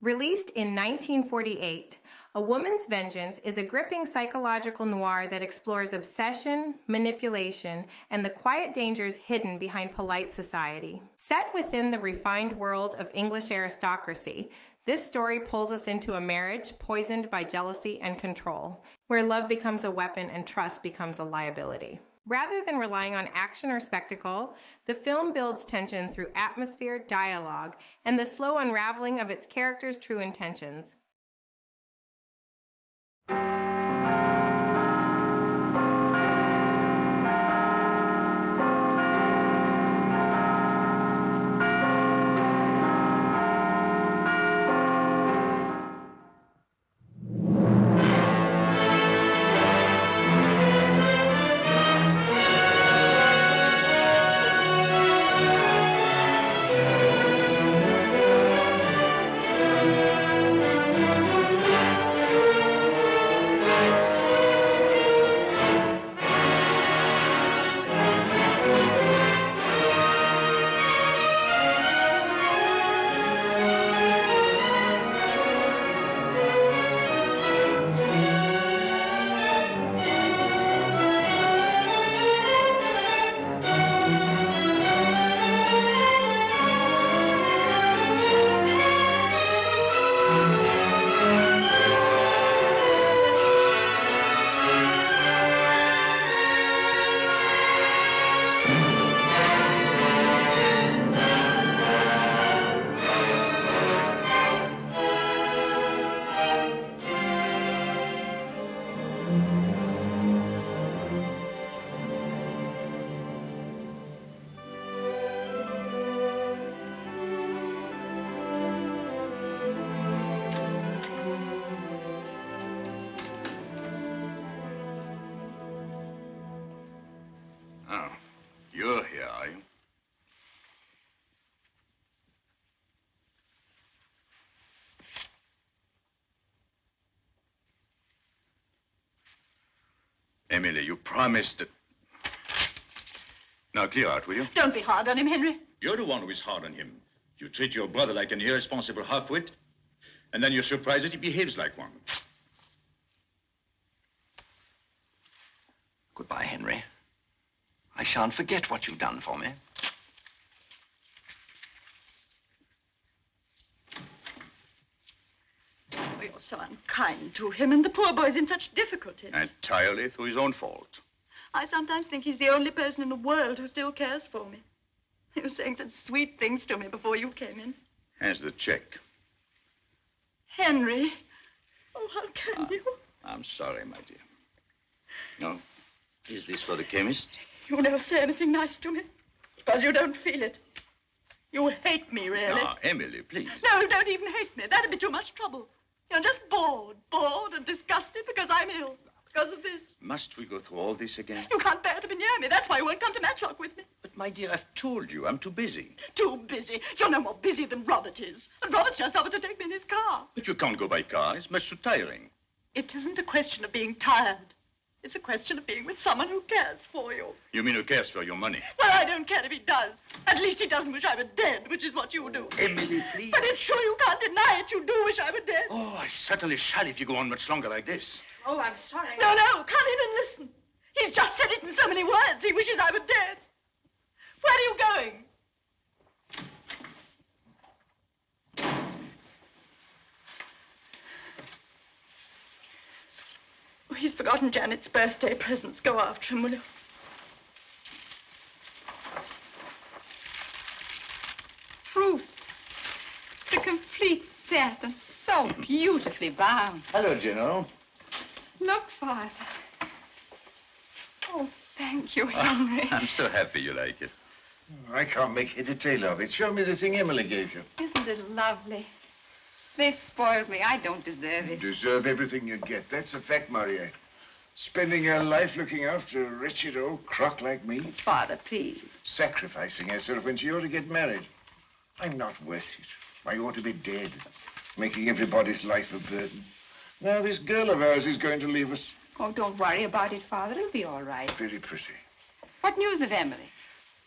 Released in 1948, A Woman's Vengeance is a gripping psychological noir that explores obsession, manipulation, and the quiet dangers hidden behind polite society. Set within the refined world of English aristocracy, this story pulls us into a marriage poisoned by jealousy and control, where love becomes a weapon and trust becomes a liability. Rather than relying on action or spectacle, the film builds tension through atmosphere, dialogue, and the slow unraveling of its characters' true intentions. You're here, are you? Emily, you promised that... Now, clear out, will you? Don't be hard on him, Henry. You're the one who is hard on him. You treat your brother like an irresponsible half-wit, and then you're surprised that he behaves like one. Goodbye, Henry. I shan't forget what you've done for me. Oh, you're so unkind to him, and the poor boy's in such difficulties. Entirely through his own fault. I sometimes think he's the only person in the world who still cares for me. He was saying such sweet things to me before you came in. Here's the check. Henry. Oh, how can you? I'm sorry, my dear. No. Is this for the chemist? You never say anything nice to me because you don't feel it. You hate me, really. Ah, Emily, please. No, don't even hate me. That'd be too much trouble. You're just bored and disgusted because I'm ill, because of this. Must we go through all this again? You can't bear to be near me. That's why you won't come to Matlock with me. But, my dear, I've told you, I'm too busy. Too busy? You're no more busy than Robert is. And Robert's just offered to take me in his car. But you can't go by car. It's much too tiring. It isn't a question of being tired. It's a question of being with someone who cares for you. You mean who cares for your money? Well, I don't care if he does. At least he doesn't wish I were dead, which is what you do. Emily, please. But it's sure you can't deny it. You do wish I were dead. Oh, I certainly shall if you go on much longer like this. Oh, I'm sorry. No, can't even listen. He's just said it in so many words. He wishes I were dead. Where are you going? Oh, he's forgotten Janet's birthday presents. Go after him, will you? Bruce, the complete set and so beautifully bound. Hello, General. Look, Father. Oh, thank you, Henry. I'm so happy you like it. I can't make head or tail of it. Show me the thing Emily gave you. Isn't it lovely? They've spoiled me. I don't deserve You it. deserve everything you get. That's a fact, Maria. Spending your life looking after a wretched old crock like me. Father, please. Sacrificing herself when she ought to get married. I'm not worth it. I ought to be dead. Making everybody's life a burden. Now this girl of ours is going to leave us. Oh, don't worry about it, Father. It'll be all right. Very pretty. What news of Emily?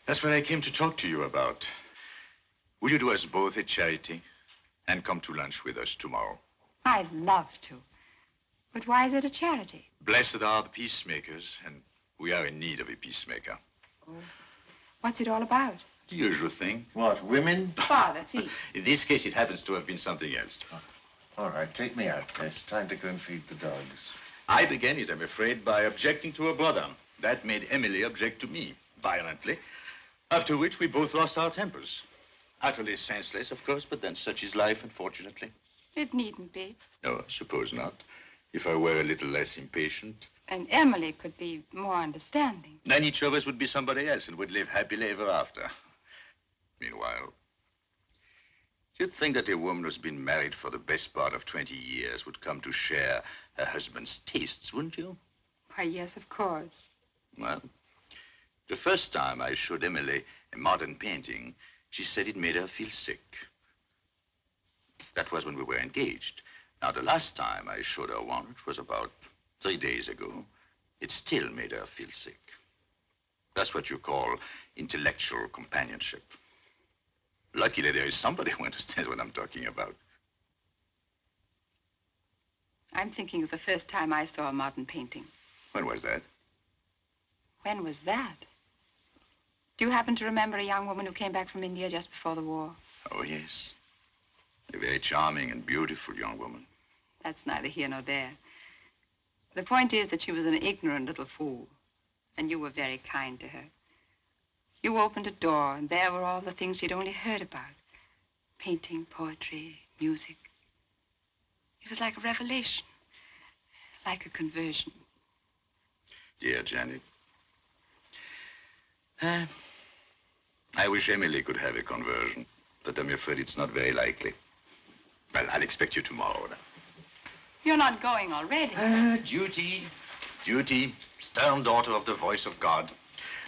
That's what I came to talk to you about. Will you do us both a charity? and come to lunch with us tomorrow. I'd love to. But why is it a charity? Blessed are the peacemakers, and we are in need of a peacemaker. Oh. What's it all about? The usual thing. What, women? Father, please. In this case, it happens to have been something else. All right, take me out. It's time to go and feed the dogs. I began it, I'm afraid, by objecting to her brother. That made Emily object to me, violently. After which, we both lost our tempers. Utterly senseless, of course, but then such is life, unfortunately. It needn't be. No, I suppose not. If I were a little less impatient. And Emily could be more understanding. Then each of us would be somebody else and would live happily ever after. Meanwhile, you'd think that a woman who's been married for the best part of 20 years would come to share her husband's tastes, wouldn't you? Why, yes, of course. Well, the first time I showed Emily a modern painting, she said it made her feel sick. That was when we were engaged. Now, the last time I showed her one, which was about 3 days ago, it still made her feel sick. That's what you call intellectual companionship. Luckily, there is somebody who understands what I'm talking about. I'm thinking of the first time I saw a modern painting. When was that? When was that? Do you happen to remember a young woman who came back from India just before the war? Oh, yes. A very charming and beautiful young woman. That's neither here nor there. The point is that she was an ignorant little fool, and you were very kind to her. You opened a door, and there were all the things she'd only heard about. Painting, poetry, music. It was like a revelation, like a conversion. Dear Janet. I wish Emily could have a conversion, but I'm afraid it's not very likely. Well, I'll expect you tomorrow, then. You're not going already. Duty. Duty. Stern daughter of the voice of God.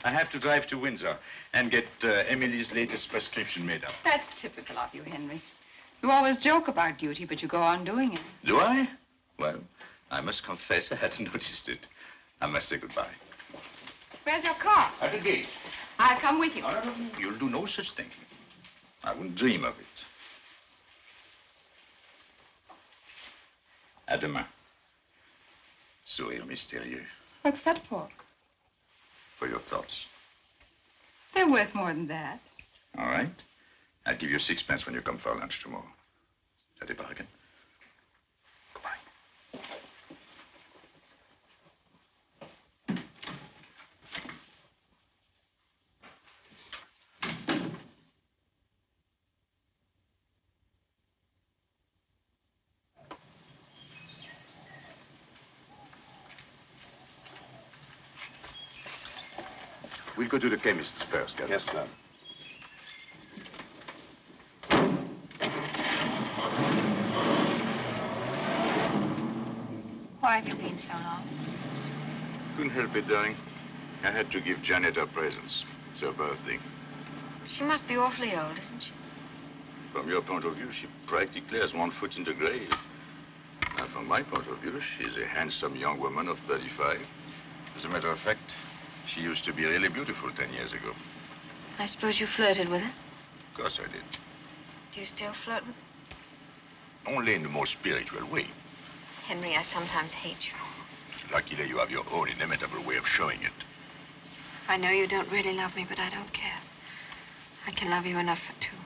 I have to drive to Windsor and get Emily's latest prescription made up. That's typical of you, Henry. You always joke about duty, but you go on doing it. Do I? Well, I must confess I hadn't noticed it. I must say goodbye. Where's your car? At the gate. I'll come with you. No, no, no. You'll do no such thing. I wouldn't dream of it. À demain. Sourire mystérieux. What's that for? For your thoughts. They're worth more than that. All right. I'll give you 6 pence when you come for lunch tomorrow. Is that a bargain? Goodbye. We'll go to the chemist's first, Captain. Yes, sir. Why have you been so long? Couldn't help it, darling. I had to give Janet her presents. It's her birthday. She must be awfully old, isn't she? From your point of view, she practically has 1 foot in the grave. Now, from my point of view, she's a handsome young woman of 35. As a matter of fact, she used to be really beautiful 10 years ago. I suppose you flirted with her? Of course I did. Do you still flirt with her? Only in the most spiritual way. Henry, I sometimes hate you. Luckily, you have your own inimitable way of showing it. I know you don't really love me, but I don't care. I can love you enough for two.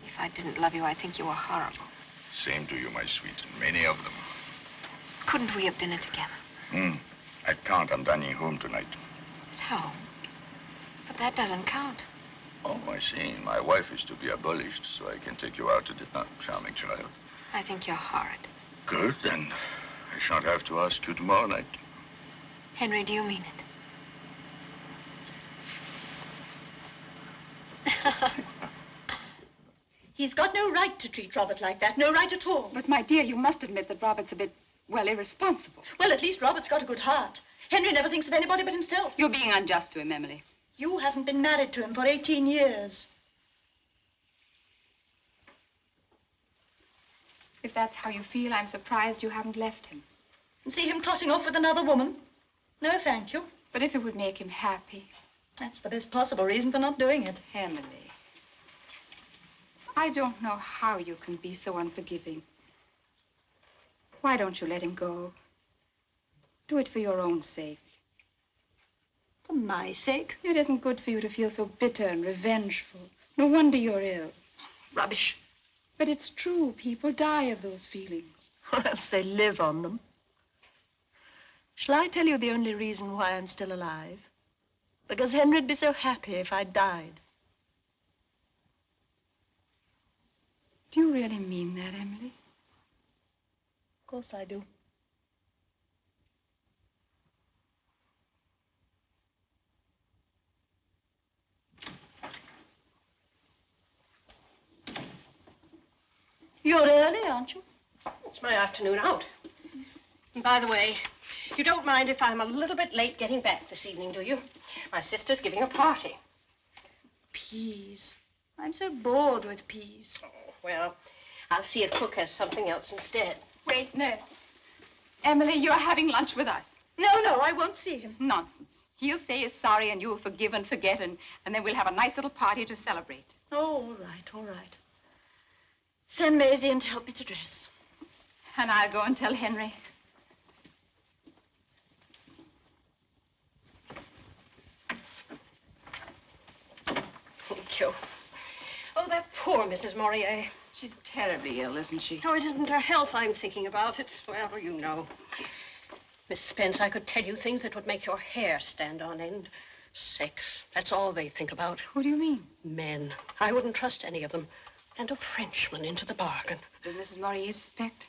If I didn't love you, I think you were horrible. Same to you, my sweet, and many of them. Couldn't we have dinner together? I can't. I'm dining home tonight. At home? But that doesn't count. Oh, I see. My wife is to be abolished, so I can take you out to dinner. Charming child. I think you're horrid. Good, then. I shan't have to ask you tomorrow night. Henry, do you mean it? He's got no right to treat Robert like that. No right at all. But, my dear, you must admit that Robert's a bit, well, irresponsible. Well, at least Robert's got a good heart. Henry never thinks of anybody but himself. You're being unjust to him, Emily. You haven't been married to him for 18 years. If that's how you feel, I'm surprised you haven't left him. And see him trotting off with another woman? No, thank you. But if it would make him happy. That's the best possible reason for not doing it. Emily. I don't know how you can be so unforgiving. Why don't you let him go? Do it for your own sake. For my sake? It isn't good for you to feel so bitter and revengeful. No wonder you're ill. Rubbish. But it's true. People die of those feelings. Or else they live on them. Shall I tell you the only reason why I'm still alive? Because Henry'd be so happy if I died. Do you really mean that, Emily? Of course I do. You're early, aren't you? It's my afternoon out. And by the way, you don't mind if I'm a little bit late getting back this evening, do you? My sister's giving a party. Peas. I'm so bored with peas. Oh, well, I'll see if Cook has something else instead. Wait, nurse. Emily, you're having lunch with us. No, I won't see him. Nonsense. He'll say he's sorry and you'll forgive and forget, and then we'll have a nice little party to celebrate. Oh, all right. Send Maisie in to help me to dress. And I'll go and tell Henry. Thank you. Oh, that poor Mrs. Morier. She's terribly ill, isn't she? No, it isn't her health I'm thinking about. It's, well, you know. Miss Spence, I could tell you things that would make your hair stand on end. Sex, that's all they think about. Who do you mean? Men. I wouldn't trust any of them. And a Frenchman into the bargain. Does Mrs. Morier suspect?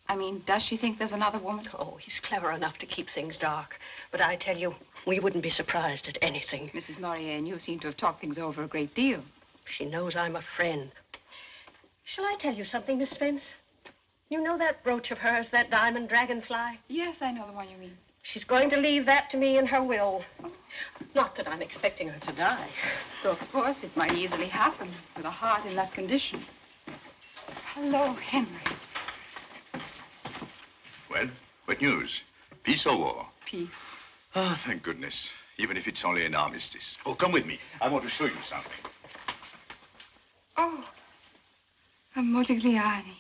I mean, does she think there's another woman? Oh, he's clever enough to keep things dark. But I tell you, we wouldn't be surprised at anything. Mrs. Morier and you seem to have talked things over a great deal. She knows I'm a friend. Shall I tell you something, Miss Spence? You know that brooch of hers, that diamond dragonfly? Yes, I know the one you mean. She's going to leave that to me in her will. Oh. Not that I'm expecting her to die. Though, of course, it might easily happen with a heart in that condition. Hello, Henry. Well, what news? Peace or war? Peace. Oh, thank goodness. Even if it's only an armistice. Oh, come with me. I want to show you something. Oh, a Modigliani.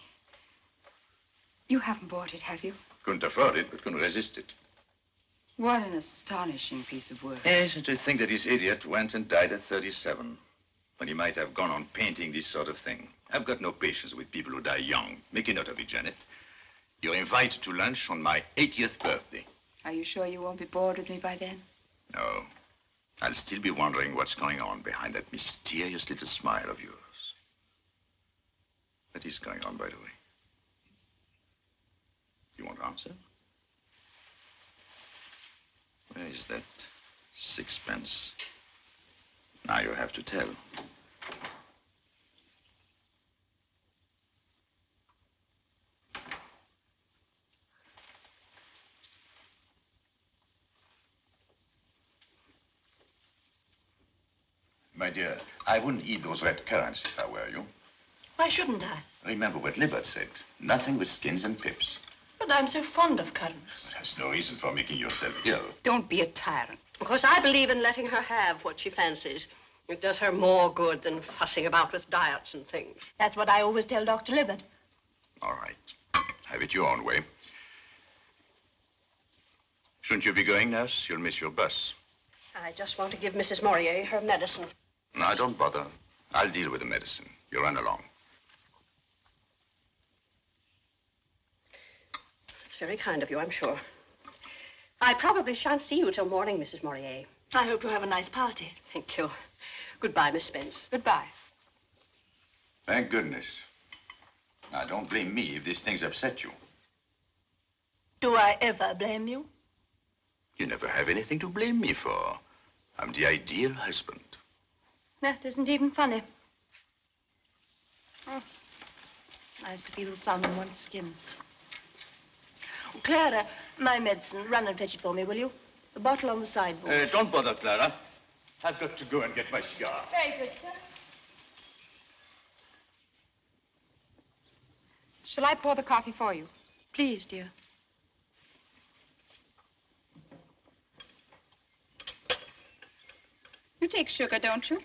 You haven't bought it, have you? Couldn't afford it, but couldn't resist it. What an astonishing piece of work. Yes, and to think that this idiot went and died at 37, when he might have gone on painting this sort of thing. I've got no patience with people who die young. Make a note of it, Janet. You're invited to lunch on my 80th birthday. Are you sure you won't be bored with me by then? No. I'll still be wondering what's going on behind that mysterious little smile of yours. What is going on, by the way? You want to answer? Where is that? Sixpence. Now you have to tell. My dear, I wouldn't eat those red currants if I were you. Why shouldn't I? Remember what Libert said. Nothing with skins and pips. But I'm so fond of currants. That's no reason for making yourself ill. Don't be a tyrant. Of course, I believe in letting her have what she fancies. It does her more good than fussing about with diets and things. That's what I always tell Dr. Libert. All right. Have it your own way. Shouldn't you be going, nurse? You'll miss your bus. I just want to give Mrs. Morier her medicine. No, don't bother. I'll deal with the medicine. You run along. It's very kind of you, I'm sure. I probably shan't see you till morning, Mrs. Morier. I hope you have a nice party. Thank you. Goodbye, Miss Spence. Goodbye. Thank goodness. Now, don't blame me if these things upset you. Do I ever blame you? You never have anything to blame me for. I'm the ideal husband. That isn't even funny. Oh, it's nice to feel the sun on one's skin. Clara, my medicine. Run and fetch it for me, will you? The bottle on the sideboard. Don't bother, Clara. I've got to go and get my cigar. Very good, sir. Shall I pour the coffee for you? Please, dear. You take sugar, don't you?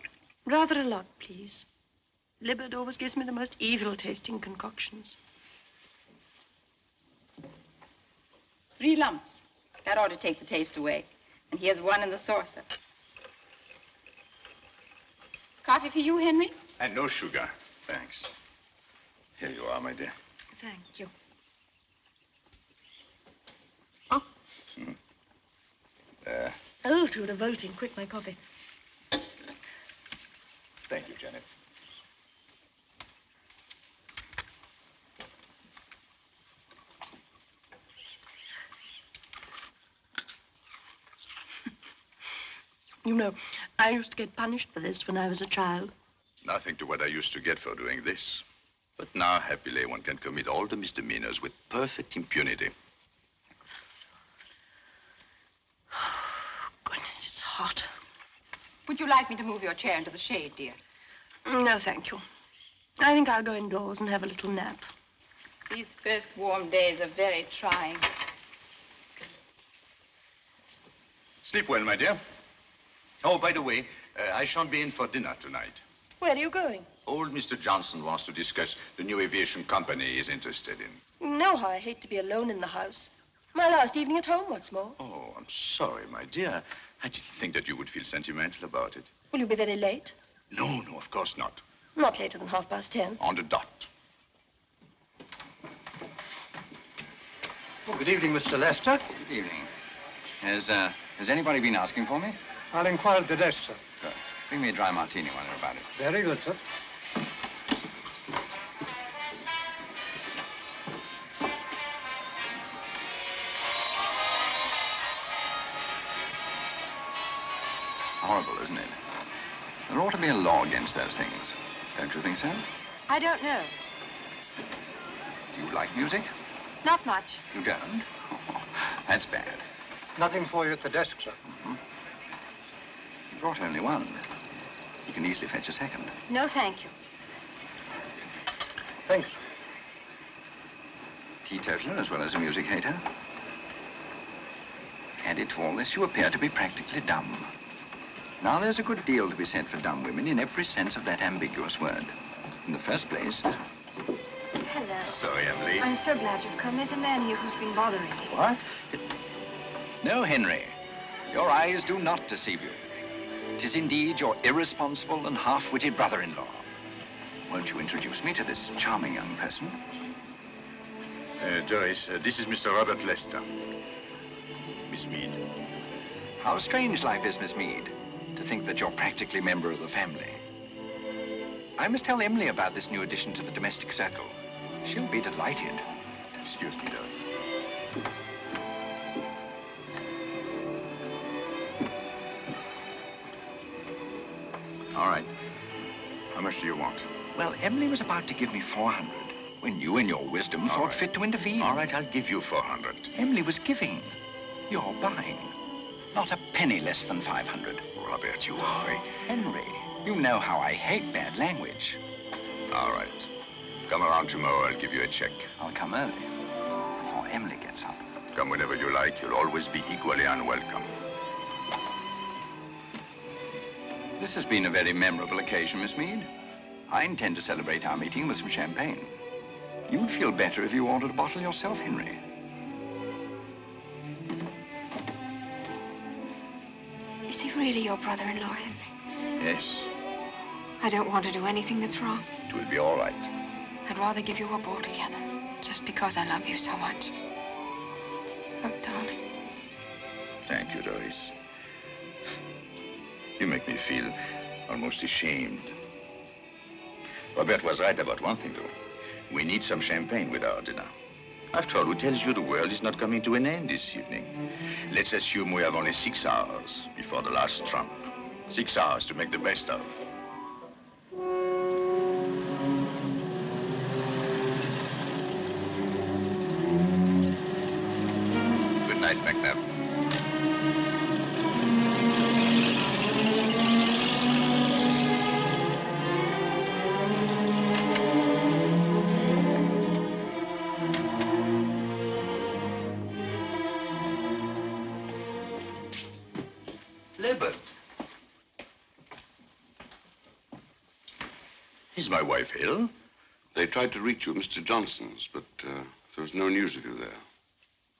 Rather a lot, please. Libert always gives me the most evil-tasting concoctions. 3 lumps. That ought to take the taste away. And here's 1 in the saucer. Coffee for you, Henry? And no sugar. Thanks. Here you are, my dear. Thank you. Oh, too revolting. Quick, my coffee. Thank you, Janet. You know, I used to get punished for this when I was a child. Nothing to what I used to get for doing this. But now, happily, one can commit all the misdemeanors with perfect impunity. Goodness, it's hot. Would you like me to move your chair into the shade, dear? No, thank you. I think I'll go indoors and have a little nap. These first warm days are very trying. Sleep well, my dear. Oh, by the way, I shan't be in for dinner tonight. Where are you going? Old Mr. Johnson wants to discuss the new aviation company he's interested in. You know how I hate to be alone in the house. My last evening at home, what's more. Oh, I'm sorry, my dear. I didn't think that you would feel sentimental about it. Will you be very late? No, of course not. Not later than 10:30. On the dot. Oh, good evening, Mr. Lester. Good evening. Has anybody been asking for me? I'll inquire at the desk, sir. Good. Bring me a dry martini while they're about it. Very good, sir. Horrible, isn't it? There ought to be a law against those things. Don't you think so? I don't know. Do you like music? Not much. You don't? Oh, that's bad. Nothing for you at the desk, sir. You brought only 1. You can easily fetch a second. No, thank you. Thanks. Teetotaler as well as a music hater. Added to all this, you appear to be practically dumb. Now, there's a good deal to be said for dumb women in every sense of that ambiguous word. In the first place... Hello. Sorry I'm late. I'm so glad you've come. There's a man here who's been bothering me. What? No, Henry. Your eyes do not deceive you. It is indeed your irresponsible and half-witted brother-in-law. Won't you introduce me to this charming young person? Doris, this is Mr. Robert Lester. Miss Mead. How strange life is, Miss Mead, to think that you're practically a member of the family. I must tell Emily about this new addition to the domestic circle. She'll be delighted. Excuse me, Doris. All right. How much do you want? Well, Emily was about to give me 400 when you, in your wisdom, thought fit to intervene. All right, I'll give you 400. Emily was giving. You're buying. Not a penny less than 500. Robert, you are... Henry, you know how I hate bad language. All right. Come around tomorrow, I'll give you a check. I'll come early, before Emily gets up. Come whenever you like. You'll always be equally unwelcome. This has been a very memorable occasion, Miss Mead. I intend to celebrate our meeting with some champagne. You'd feel better if you ordered a bottle yourself, Henry. Is he really your brother-in-law, Henry? Yes, I don't want to do anything that's wrong. it will be all right. I'd rather give you up altogether, just because I love you so much. Oh, darling. Thank you, Doris. You make me feel almost ashamed. Robert was right about one thing, though. We need some champagne with our dinner. After all, who tells you the world is not coming to an end this evening? Let's assume we have only 6 hours before the last trump. 6 hours to make the best of. Good night, McNabb. Libert. Is my wife ill? They tried to reach you at Mr. Johnson's, but there was no news of you there.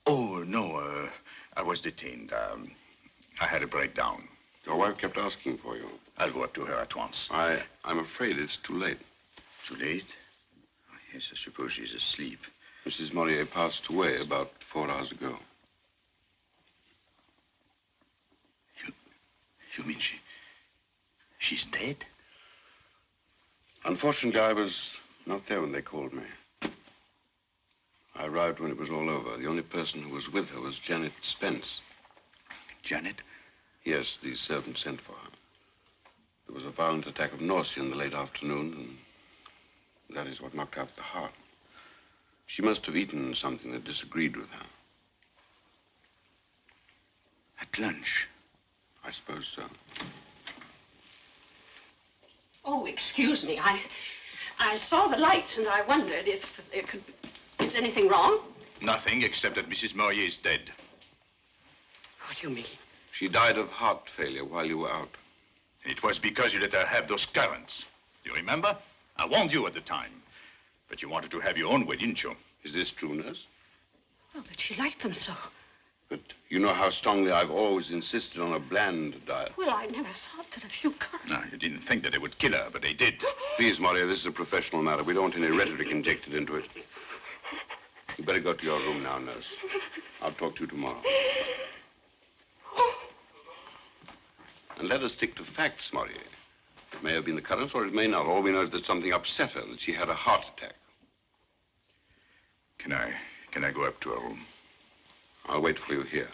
Oh, no, I was detained. I had a breakdown. Your wife kept asking for you. I'll go up to her at once. I'm afraid it's too late. Too late? Oh, yes, I suppose she's asleep. Mrs. Morier passed away about 4 hours ago. You mean she's dead? Unfortunately, I was not there when they called me. I arrived when it was all over. The only person who was with her was Janet Spence. Janet? Yes, the servant sent for her. There was a violent attack of nausea in the late afternoon, and that is what knocked out the heart. She must have eaten something that disagreed with her. At lunch? I suppose so. Oh, excuse me. I saw the lights and I wondered if there could be... Is anything wrong? Nothing, except that Mrs. Morier is dead. What do you mean? She died of heart failure while you were out. It was because you let her have those currants. Do you remember? I warned you at the time. But you wanted to have your own way, didn't you? Is this true, nurse? Oh, but she liked them so. But you know how strongly I've always insisted on a bland diet. Well, I never thought that a few currants... No, you didn't think that they would kill her, but they did. Please, Maria, this is a professional matter. We don't want any rhetoric injected into it. You better go to your room now, nurse. I'll talk to you tomorrow. And let us stick to facts, Maria. It may have been the currents or it may not. All we know is that something upset her, that she had a heart attack. Can I go up to her room? I'll wait for you here.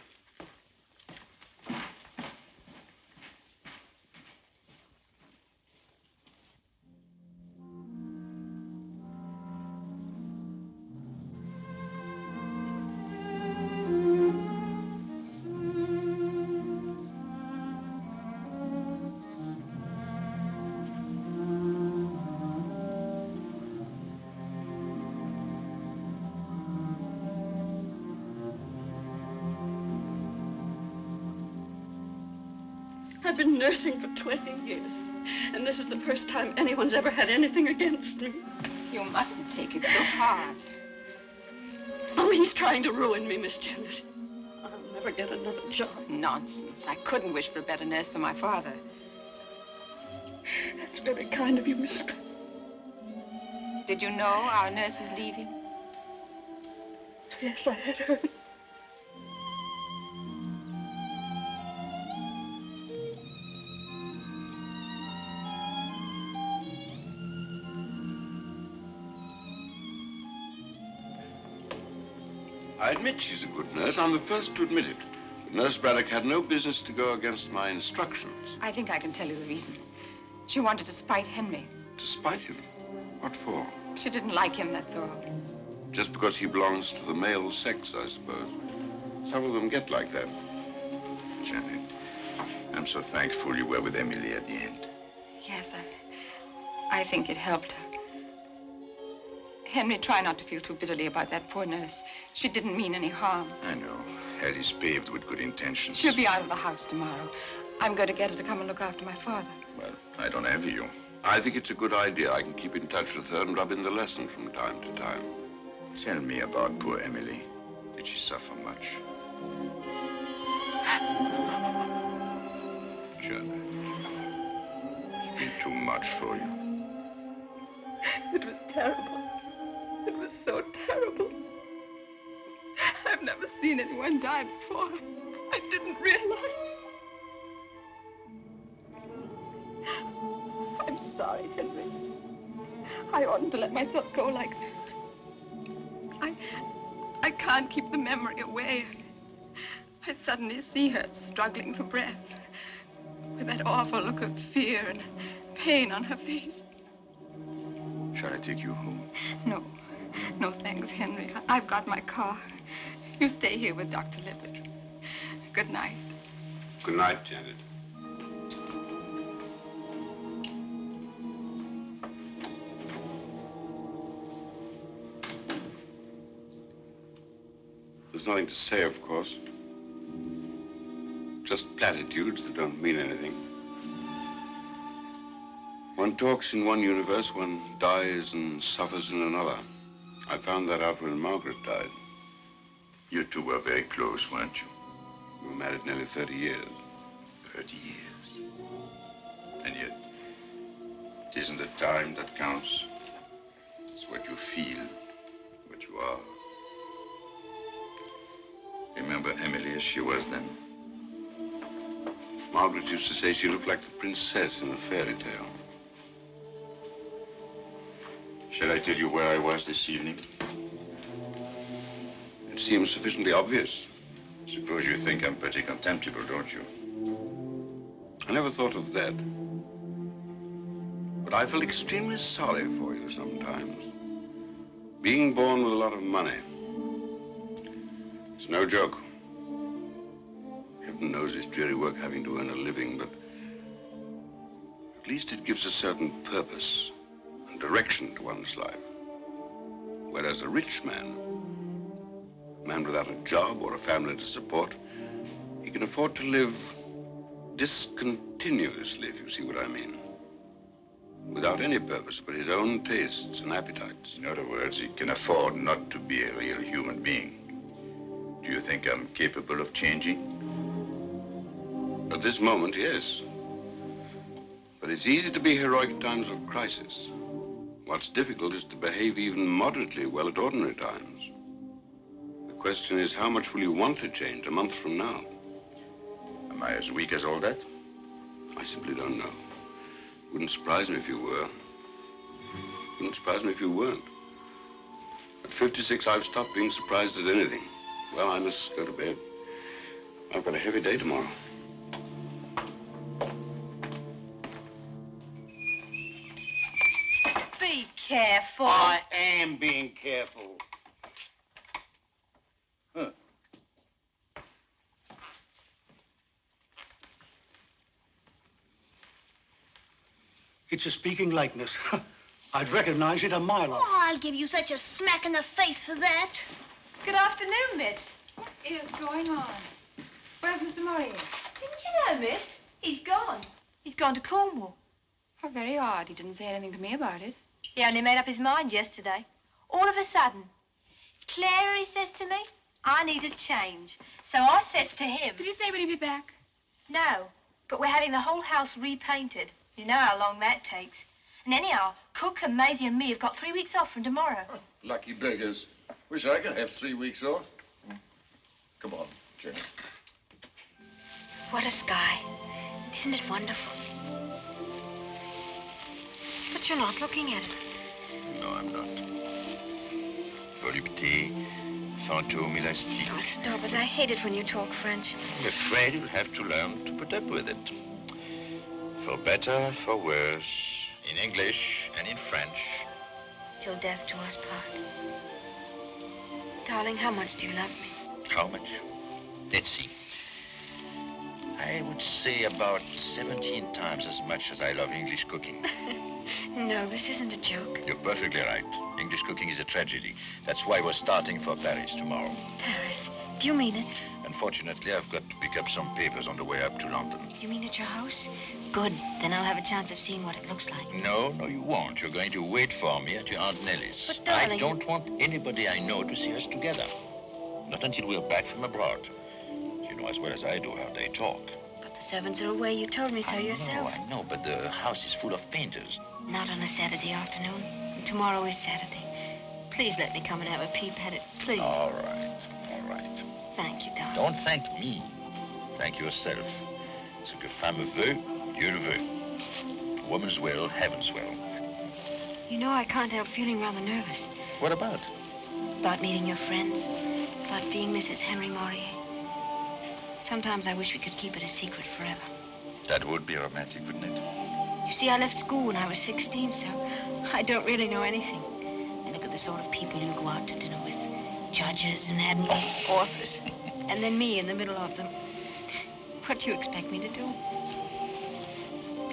I've been nursing for 20 years, and this is the first time anyone's ever had anything against me. You mustn't take it so hard. Oh, he's trying to ruin me, Miss Janet. I'll never get another job. Nonsense. I couldn't wish for a better nurse for my father. That's very kind of you, Miss Spence. Did you know our nurse is leaving? Yes, I had heard. I admit she's a good nurse. I'm the first to admit it. But Nurse Braddock had no business to go against my instructions. I think I can tell you the reason. She wanted to spite Henry. To spite him? What for? She didn't like him, that's all. Just because he belongs to the male sex, I suppose. Some of them get like that. Janet, I'm so thankful you were with Emily at the end. Yes, I think it helped her. Henry, try not to feel too bitterly about that poor nurse. She didn't mean any harm. I know. Hell is paved with good intentions. She'll be out of the house tomorrow. I'm going to get her to come and look after my father. Well, I don't envy you. I think it's a good idea. I can keep in touch with her and rub in the lesson from time to time. Tell me about poor Emily. Did she suffer much? Janet, it's been too much for you. It was terrible. It was so terrible. I've never seen anyone die before. I didn't realize. I'm sorry, Henry. I oughtn't to let myself go like this. I can't keep the memory away. I suddenly see her struggling for breath with that awful look of fear and pain on her face. Shall I take you home? No. No, thanks, Henry. I've got my car. You stay here with Dr. Lippert. Good night. Good night, Janet. There's nothing to say, of course. Just platitudes that don't mean anything. One talks in one universe, one dies and suffers in another. I found that out when Margaret died. You two were very close, weren't you? We were married nearly 30 years. 30 years. And yet, it isn't the time that counts. It's what you feel, what you are. Remember Emily as she was then? Margaret used to say she looked like the princess in a fairy tale. Shall I tell you where I was this evening? It seems sufficiently obvious. Suppose you think I'm pretty contemptible, don't you? I never thought of that. But I feel extremely sorry for you sometimes. Being born with a lot of money. It's no joke. Heaven knows it's dreary work having to earn a living, but at least it gives a certain purpose and direction to one's life. Whereas a rich man, a man without a job or a family to support, he can afford to live discontinuously, if you see what I mean. Without any purpose but his own tastes and appetites. In other words, he can afford not to be a real human being. Do you think I'm capable of changing? At this moment, yes. But it's easy to be heroic at times of crisis. What's difficult is to behave even moderately well at ordinary times. The question is, how much will you want to change a month from now? Am I as weak as all that? I simply don't know. Wouldn't surprise me if you were. Wouldn't surprise me if you weren't. At 56, I've stopped being surprised at anything. Well, I must go to bed. I've got a heavy day tomorrow. Be careful. I am being careful. Huh. It's a speaking likeness. I'd recognize it a mile off. Oh, I'll give you such a smack in the face for that. Good afternoon, miss. What is going on? Where's Mr. Murray? Didn't you know, miss? He's gone. He's gone to Cornwall. How very odd. He didn't say anything to me about it. He only made up his mind yesterday. All of a sudden. Clara, he says to me, I need a change. So I says to him... Did you say would he be back? No, but we're having the whole house repainted. You know how long that takes. And anyhow, Cook and Maisie and me have got 3 weeks off from tomorrow. Lucky beggars. Wish I could have 3 weeks off. Come on, Jenny. What a sky. Isn't it wonderful? But you're not looking at it. No, I'm not. Volupté, fantôme élastique. Oh, stop it. I hate it when you talk French. I'm afraid you'll have to learn to put up with it. For better, for worse, in English and in French. Till death do us part. Darling, how much do you love me? How much? Let's see. I would say about 17 times as much as I love English cooking. No, this isn't a joke. You're perfectly right. English cooking is a tragedy. That's why we're starting for Paris tomorrow. Paris? Do you mean it? Unfortunately, I've got to pick up some papers on the way up to London. You mean at your house? Good. Then I'll have a chance of seeing what it looks like. No, you won't. You're going to wait for me at your Aunt Nellie's. But, darling... I don't want anybody I know to see us together. Not until we're back from abroad. You know as well as I do how they talk. But the servants are away. You told me so yourself. I know, but the house is full of painters. Not on a Saturday afternoon. And tomorrow is Saturday. Please let me come and have a peep at it, please. All right. Thank you, darling. Don't thank me. Thank yourself. Ce que femme veut, Dieu le veut. Woman's will, heaven's will. You know, I can't help feeling rather nervous. What about? About meeting your friends. About being Mrs. Henry Maurier. Sometimes I wish we could keep it a secret forever. That would be romantic, wouldn't it? You see, I left school when I was 16, so I don't really know anything. And look at the sort of people you go out to dinner with. Judges and admirals, authors, and then me in the middle of them. What do you expect me to do?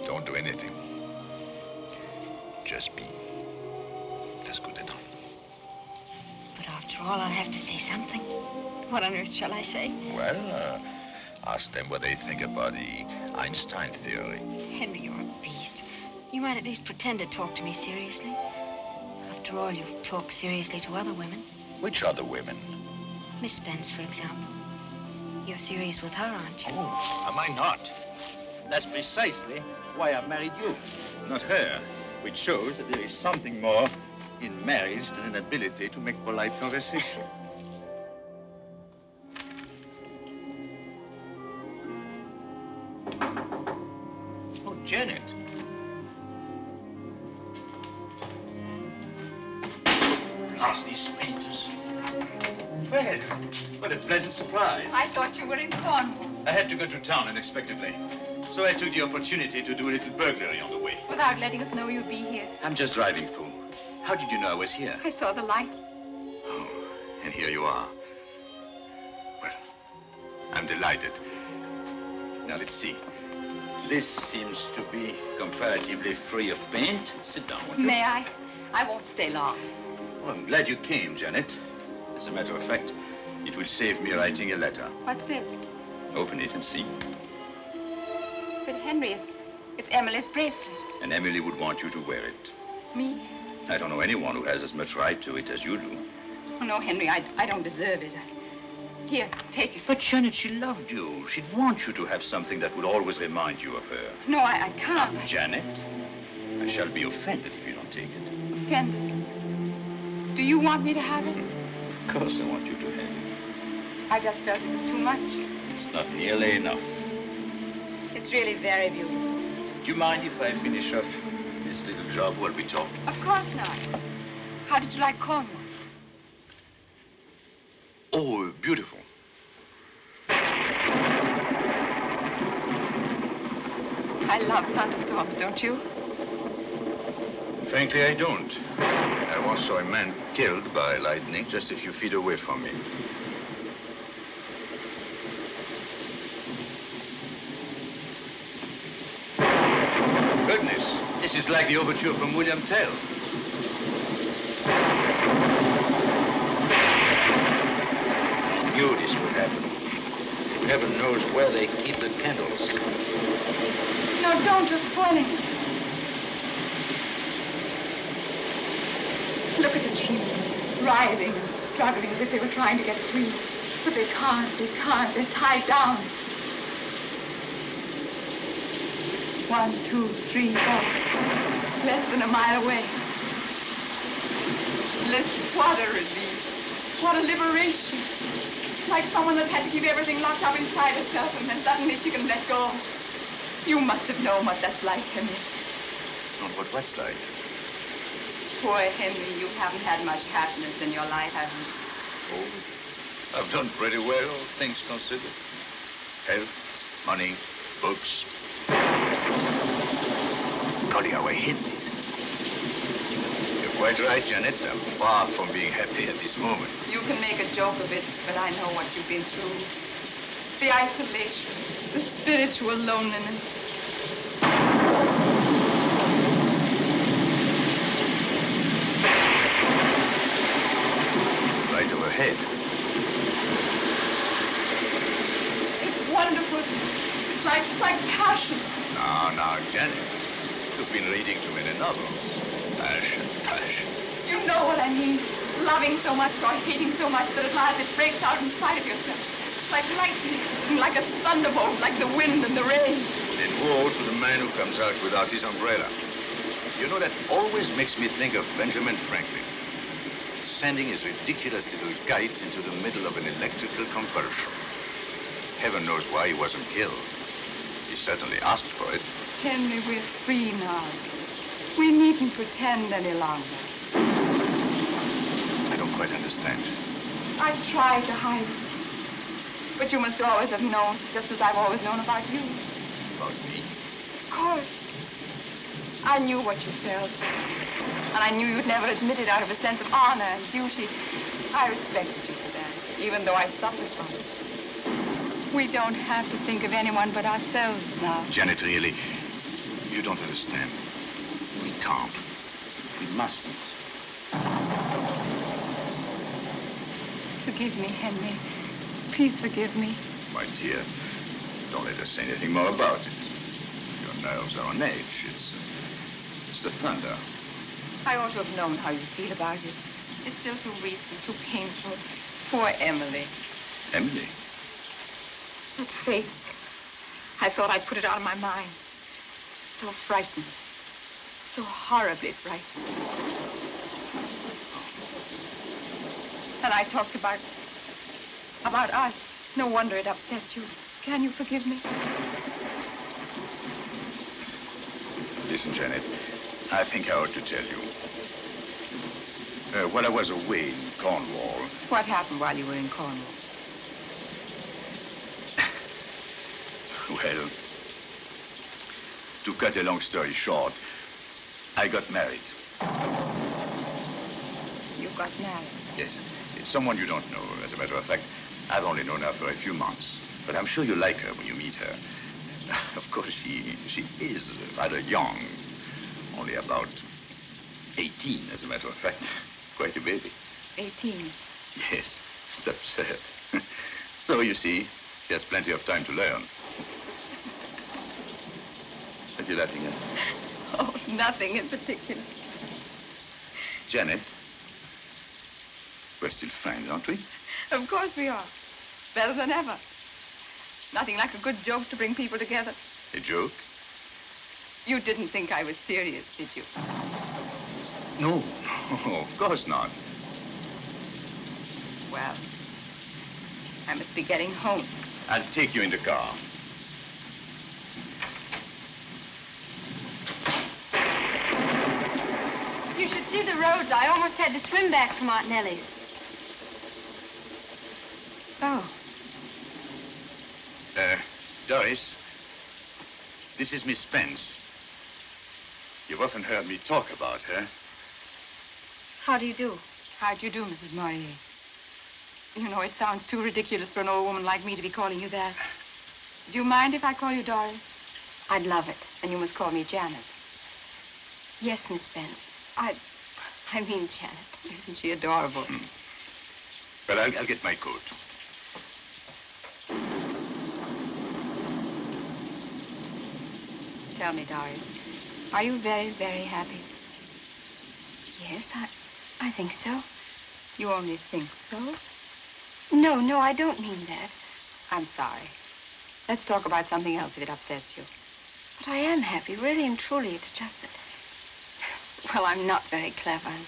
Don't do anything. Just be. That's good enough. But after all, I'll have to say something. What on earth shall I say? Well, ask them what they think about the Einstein theory. Henry, you're a beast. You might at least pretend to talk to me seriously. After all, you've talked seriously to other women. Which other women? Miss Spence, for example. You're serious with her, aren't you? Oh, am I not? That's precisely why I married you. Not her, which shows that there is something more in marriage than an ability to make polite conversation. Oh, Janet. Lost these painters. Well, what a pleasant surprise. I thought you were in Cornwall. I had to go to town unexpectedly, so I took the opportunity to do a little burglary on the way. Without letting us know you'd be here. I'm just driving through. How did you know I was here? I saw the light. Oh, and here you are. Well, I'm delighted. Now, let's see. This seems to be comparatively free of paint. Sit down, won't you? May I? I won't stay long. Well, I'm glad you came, Janet. As a matter of fact, it will save me writing a letter. What's this? Open it and see. But Henry, it's Emily's bracelet. And Emily would want you to wear it. Me? I don't know anyone who has as much right to it as you do. Oh, no, Henry, I don't deserve it. Here, take it. But Janet, she loved you. She'd want you to have something that would always remind you of her. No, I can't. Janet, I shall be offended if you don't take it. Offended? Do you want me to have it? Of course I want you to have it. I just felt it was too much. It's not nearly enough. It's really very beautiful. Do you mind if I finish off this little job while we talk? Of course not. How did you like Cornwall? Oh, beautiful. I love thunderstorms, don't you? Frankly, I don't. I once saw a man killed by lightning just a few feet away from me. Goodness, this is like the overture from William Tell. I knew this would happen. Heaven knows where they keep the candles. No, don't. You're spoiling it. Look at the trees, writhing and struggling as if they were trying to get free. But they can't. They're tied down. 1, 2, 3, 4. Less than a mile away. Listen, what a relief. What a liberation. Like someone that's had to keep everything locked up inside herself and then suddenly she can let go. You must have known what that's like, Henry. Not what what's like. Poor Henry, you haven't had much happiness in your life, have you? Oh, I've done pretty well, all things considered. Health, money, books. Golly, how I hinted. You're quite right, Janet. I'm far from being happy at this moment. You can make a joke of it, but I know what you've been through. The isolation, the spiritual loneliness. Right overhead. It's wonderful. It's like passion. Now, Janet. You've been reading too many novels. Passion. You know what I mean. Loving so much or hating so much that at last it breaks out in spite of yourself. Like lightning, like a thunderbolt, like the wind and the rain. Then woe to the man who comes out without his umbrella. You know, that always makes me think of Benjamin Franklin. Sending his ridiculous little kite into the middle of an electrical convulsion. Heaven knows why he wasn't killed. He certainly asked for it. Henry, we're free now. We needn't pretend any longer. I don't quite understand. I tried to hide it. But you must always have known, just as I've always known about you. About me? Of course. I knew what you felt. And I knew you'd never admit it out of a sense of honor and duty. I respected you for that, even though I suffered from it. We don't have to think of anyone but ourselves now. Janet, really, you don't understand. We can't. We mustn't. Forgive me, Henry. Please forgive me. My dear, don't let us say anything more about it. Your nerves are on edge. It's the thunder. I ought to have known how you feel about it. It's still too recent, too painful. Poor Emily. Emily? That face. I thought I'd put it out of my mind. So frightened. So horribly frightened. And I talked about us. No wonder it upset you. Can you forgive me? Listen, Janet, I think I ought to tell you. While I was away in Cornwall... What happened while you were in Cornwall? Well, to cut a long story short, I got married. You got married? Yes. It's someone you don't know. As a matter of fact, I've only known her for a few months. But I'm sure you'll like her when you meet her. Of course, she is rather young. Only about 18, as a matter of fact. Quite a baby. 18? Yes. It's absurd. So, you see, she has plenty of time to learn. What are you laughing at? Oh, nothing in particular. Janet, we're still friends, aren't we? Of course we are. Better than ever. Nothing like a good joke to bring people together. A joke? You didn't think I was serious, did you? No. Oh, of course not. Well, I must be getting home. I'll take you in the car. You should see the roads. I almost had to swim back from Aunt Nellie's. Oh. Doris, this is Miss Spence. You've often heard me talk about her. How do you do? How do you do, Mrs. Maurier? You know, it sounds too ridiculous for an old woman like me to be calling you that. Do you mind if I call you Doris? I'd love it. And you must call me Janet. Yes, Miss Spence. I mean Janet. Isn't she adorable? Well, I'll get my coat. Tell me, Doris, are you very, very happy? Yes, I think so. You only think so? No, I don't mean that. I'm sorry. Let's talk about something else if it upsets you. But I am happy, really and truly. It's just that... Well, I'm not very clever, and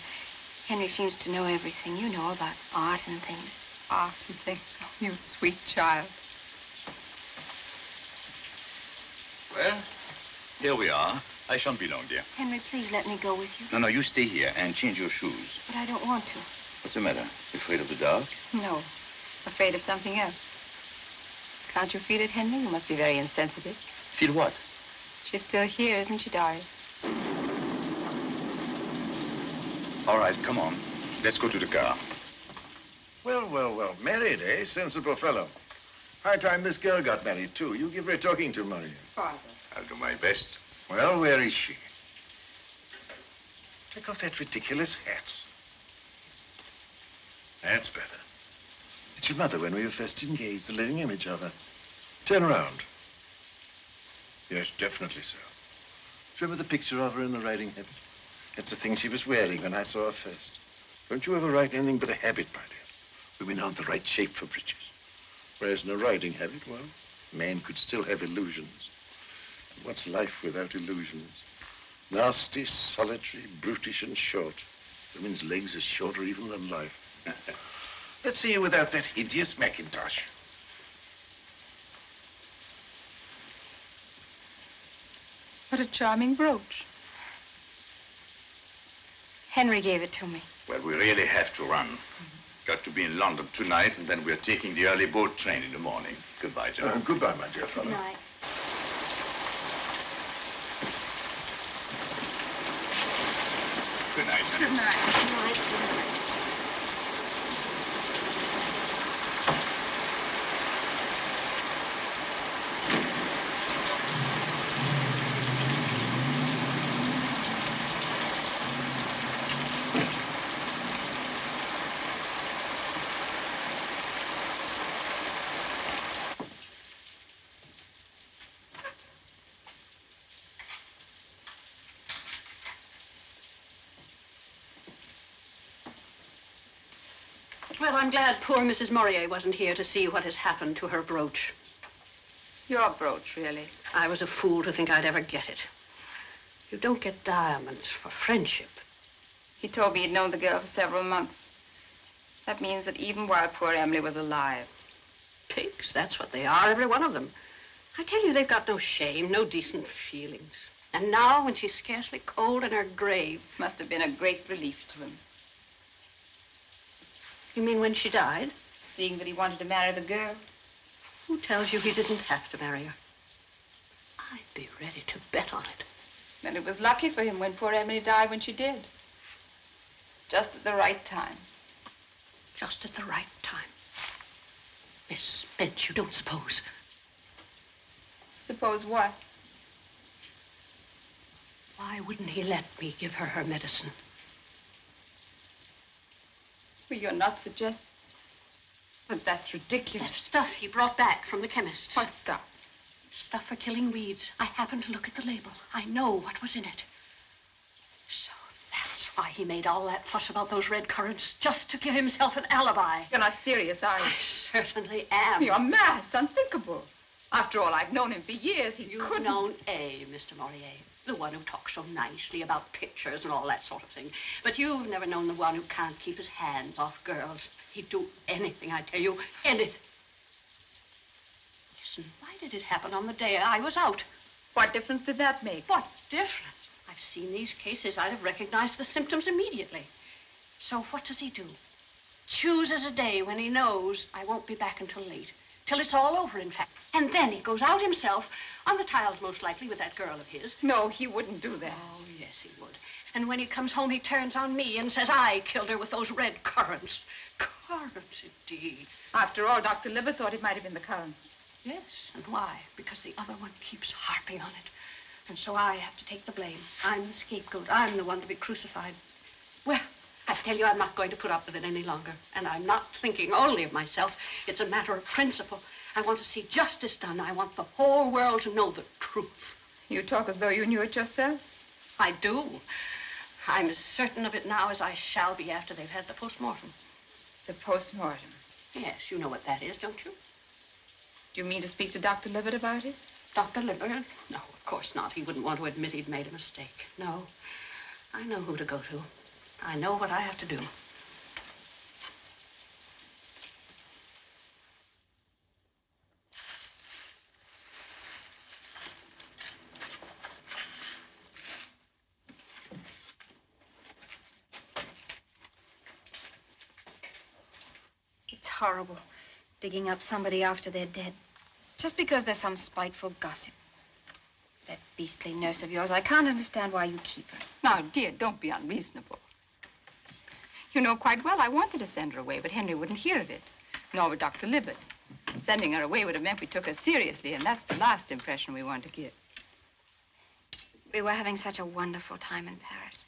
Henry seems to know everything, you know, about art and things. Art and things? Oh, you sweet child. Well, here we are. I shan't be long, dear. Henry, please let me go with you. No, you stay here and change your shoes. But I don't want to. What's the matter? Afraid of the dark? No, afraid of something else. Can't you feel it, Henry? You must be very insensitive. Feel what? She's still here, isn't she, Doris? All right, come on. Let's go to the car. Well. Married, eh? Sensible fellow. High time this girl got married, too. You give her a talking to, Maria. Father. I'll do my best. Well, where is she? Take off that ridiculous hat. That's better. It's your mother when we were first engaged, the living image of her. Turn around. Yes, definitely so. Remember the picture of her in the riding habit? That's the thing she was wearing when I saw her first. Don't you ever write anything but a habit, my dear? Women aren't the right shape for breeches. Whereas in a riding habit, well, man could still have illusions. And what's life without illusions? Nasty, solitary, brutish, and short. Women's legs are shorter even than life. Let's see you without that hideous mackintosh. What a charming brooch. Henry gave it to me. Well, we really have to run. Got to be in London tonight, and then we're taking the early boat train in the morning. Goodbye, John. Goodbye, my dear fellow. Good night. Good night, honey. Good night. Good night. Well, I'm glad poor Mrs. Morier wasn't here to see what has happened to her brooch. Your brooch, really? I was a fool to think I'd ever get it. You don't get diamonds for friendship. He told me he'd known the girl for several months. That means that even while poor Emily was alive. Pigs, that's what they are, every one of them. I tell you, they've got no shame, no decent feelings. And now, when she's scarcely cold in her grave... Must have been a great relief to him. You mean when she died? Seeing that he wanted to marry the girl. Who tells you he didn't have to marry her? I'd be ready to bet on it. And it was lucky for him when poor Emily died when she did. Just at the right time. Just at the right time. Miss Spence, you don't suppose... Suppose what? Why wouldn't he let me give her her medicine? Well, you're not suggesting... But that's ridiculous. That stuff he brought back from the chemist's. What stuff? Stuff for killing weeds. I happened to look at the label. I know what was in it. So that's why he made all that fuss about those red currants, just to give himself an alibi. You're not serious, are you? I certainly am. You're mad. It's unthinkable. After all, I've known him for years. You've known A, Mr. Morier, the one who talks so nicely about pictures and all that sort of thing. But you've never known the one who can't keep his hands off girls. He'd do anything, I tell you, anything. Listen, why did it happen on the day I was out? What difference did that make? What difference? I've seen these cases. I'd have recognized the symptoms immediately. So what does he do? Chooses a day when he knows I won't be back until late. Till it's all over, in fact. And then he goes out himself, on the tiles most likely, with that girl of his. No, he wouldn't do that. Oh, yes, he would. And when he comes home, he turns on me and says I killed her with those red currants. Currants, indeed. After all, Dr. Libber thought it might have been the currants. Yes, and why? Because the other one keeps harping on it. And so I have to take the blame. I'm the scapegoat. I'm the one to be crucified. Well, I tell you, I'm not going to put up with it any longer. And I'm not thinking only of myself. It's a matter of principle. I want to see justice done. I want the whole world to know the truth. You talk as though you knew it yourself. I do. I'm as certain of it now as I shall be after they've had the postmortem. The postmortem? Yes, you know what that is, don't you? Do you mean to speak to Dr. Libbert about it? Dr. Libbert? No, of course not. He wouldn't want to admit he'd made a mistake. No. I know who to go to. I know what I have to do. It's horrible, digging up somebody after they're dead. Just because there's some spiteful gossip. That beastly nurse of yours, I can't understand why you keep her. Now, dear, don't be unreasonable. You know quite well I wanted to send her away, but Henry wouldn't hear of it. Nor would Dr. Libbert. Sending her away would have meant we took her seriously, and that's the last impression we want to give. We were having such a wonderful time in Paris.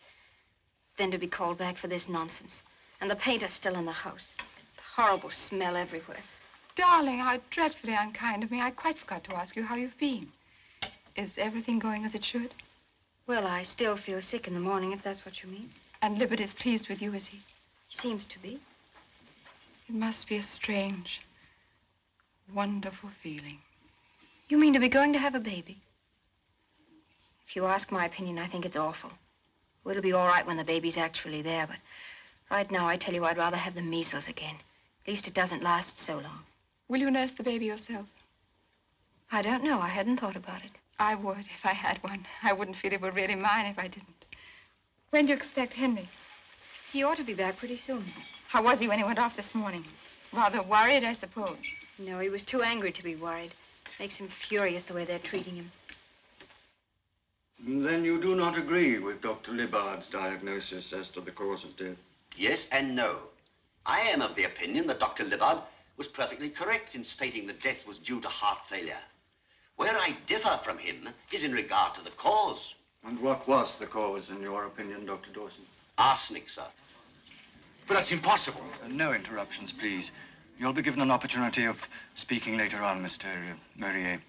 Then to be called back for this nonsense. And the painter still in the house. The horrible smell everywhere. Darling, how dreadfully unkind of me. I quite forgot to ask you how you've been. Is everything going as it should? Well, I still feel sick in the morning, if that's what you mean. And Libbert is pleased with you, is he? He seems to be. It must be a strange, wonderful feeling. You mean to be going to have a baby? If you ask my opinion, I think it's awful. Well, it'll be all right when the baby's actually there, but right now, I tell you, I'd rather have the measles again. At least it doesn't last so long. Will you nurse the baby yourself? I don't know. I hadn't thought about it. I would if I had one. I wouldn't feel it were really mine if I didn't. When do you expect Henry? He ought to be back pretty soon. How was he when he went off this morning? Rather worried, I suppose. No, he was too angry to be worried. Makes him furious the way they're treating him. Then you do not agree with Dr. Libbard's diagnosis as to the cause of death? Yes and no. I am of the opinion that Dr. Libbard was perfectly correct in stating that death was due to heart failure. Where I differ from him is in regard to the cause. And what was the cause, in your opinion, Dr. Dawson? Arsenic, sir. But that's impossible. No interruptions, please. You'll be given an opportunity of speaking later on, Mr. Morier.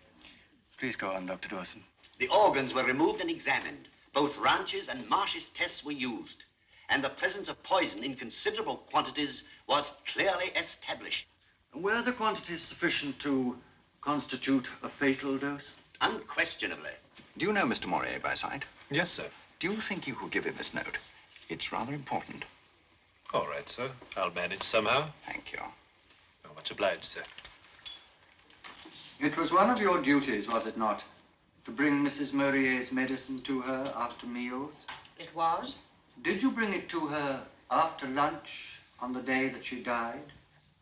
Please go on, Dr. Dawson. The organs were removed and examined. Both Ranch's and Marsh's tests were used. and the presence of poison in considerable quantities was clearly established. Were the quantities sufficient to constitute a fatal dose? Unquestionably. Do you know Mr. Moray by sight? Yes, sir. Do you think you could give him this note? It's rather important. All right, sir. I'll manage somehow. Thank you. Oh, much obliged, sir. It was one of your duties, was it not, to bring Mrs. Murray's medicine to her after meals? It was. Did you bring it to her after lunch on the day that she died?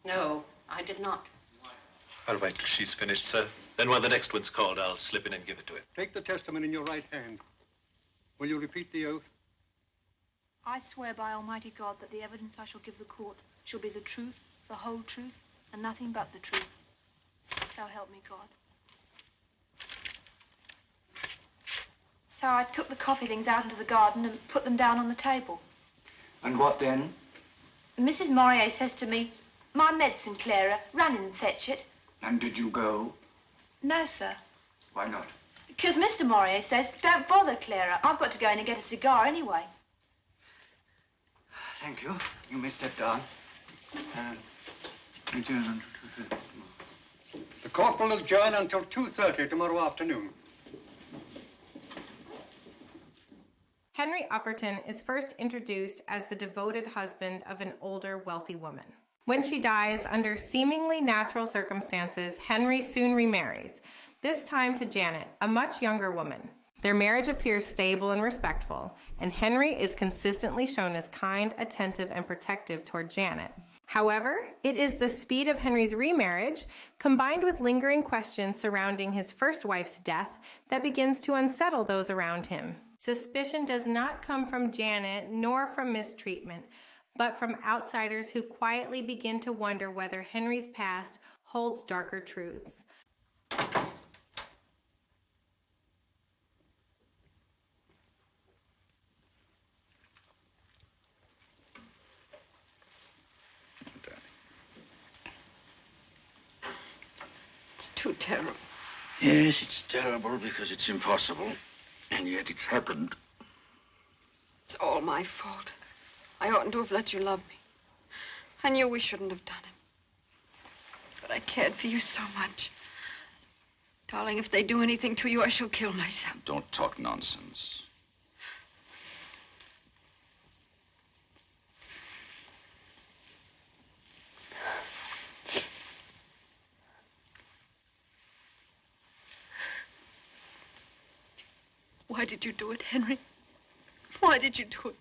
No, I did not. I'll wait till she's finished, sir. Then when the next one's called, I'll slip in and give it to him. Take the testament in your right hand. Will you repeat the oath? I swear by Almighty God that the evidence I shall give the court shall be the truth, the whole truth, and nothing but the truth. So help me God. So I took the coffee things out into the garden and put them down on the table. And what then? Mrs. Moray says to me, "My medicine, Clara, run in and fetch it." And did you go? No, sir. Why not? Because Mr. Moray says, "Don't bother, Clara. I've got to go in and get a cigar anyway." Thank you. You may step down. Return until 2:30. The court will adjourn until 2:30 tomorrow afternoon. Henry Upperton is first introduced as the devoted husband of an older, wealthy woman. When she dies, under seemingly natural circumstances, Henry soon remarries, this time to Janet, a much younger woman. Their marriage appears stable and respectful, and Henry is consistently shown as kind, attentive, and protective toward Janet. However, it is the speed of Henry's remarriage, combined with lingering questions surrounding his first wife's death, that begins to unsettle those around him. Suspicion does not come from Janet nor from mistreatment, but from outsiders who quietly begin to wonder whether Henry's past holds darker truths. It's too terrible. Yes, it's terrible because it's impossible, and yet it's happened. It's all my fault. I oughtn't to have let you love me. I knew we shouldn't have done it. But I cared for you so much. Darling, if they do anything to you, I shall kill myself. Don't talk nonsense. Why did you do it, Henry? Why did you do it?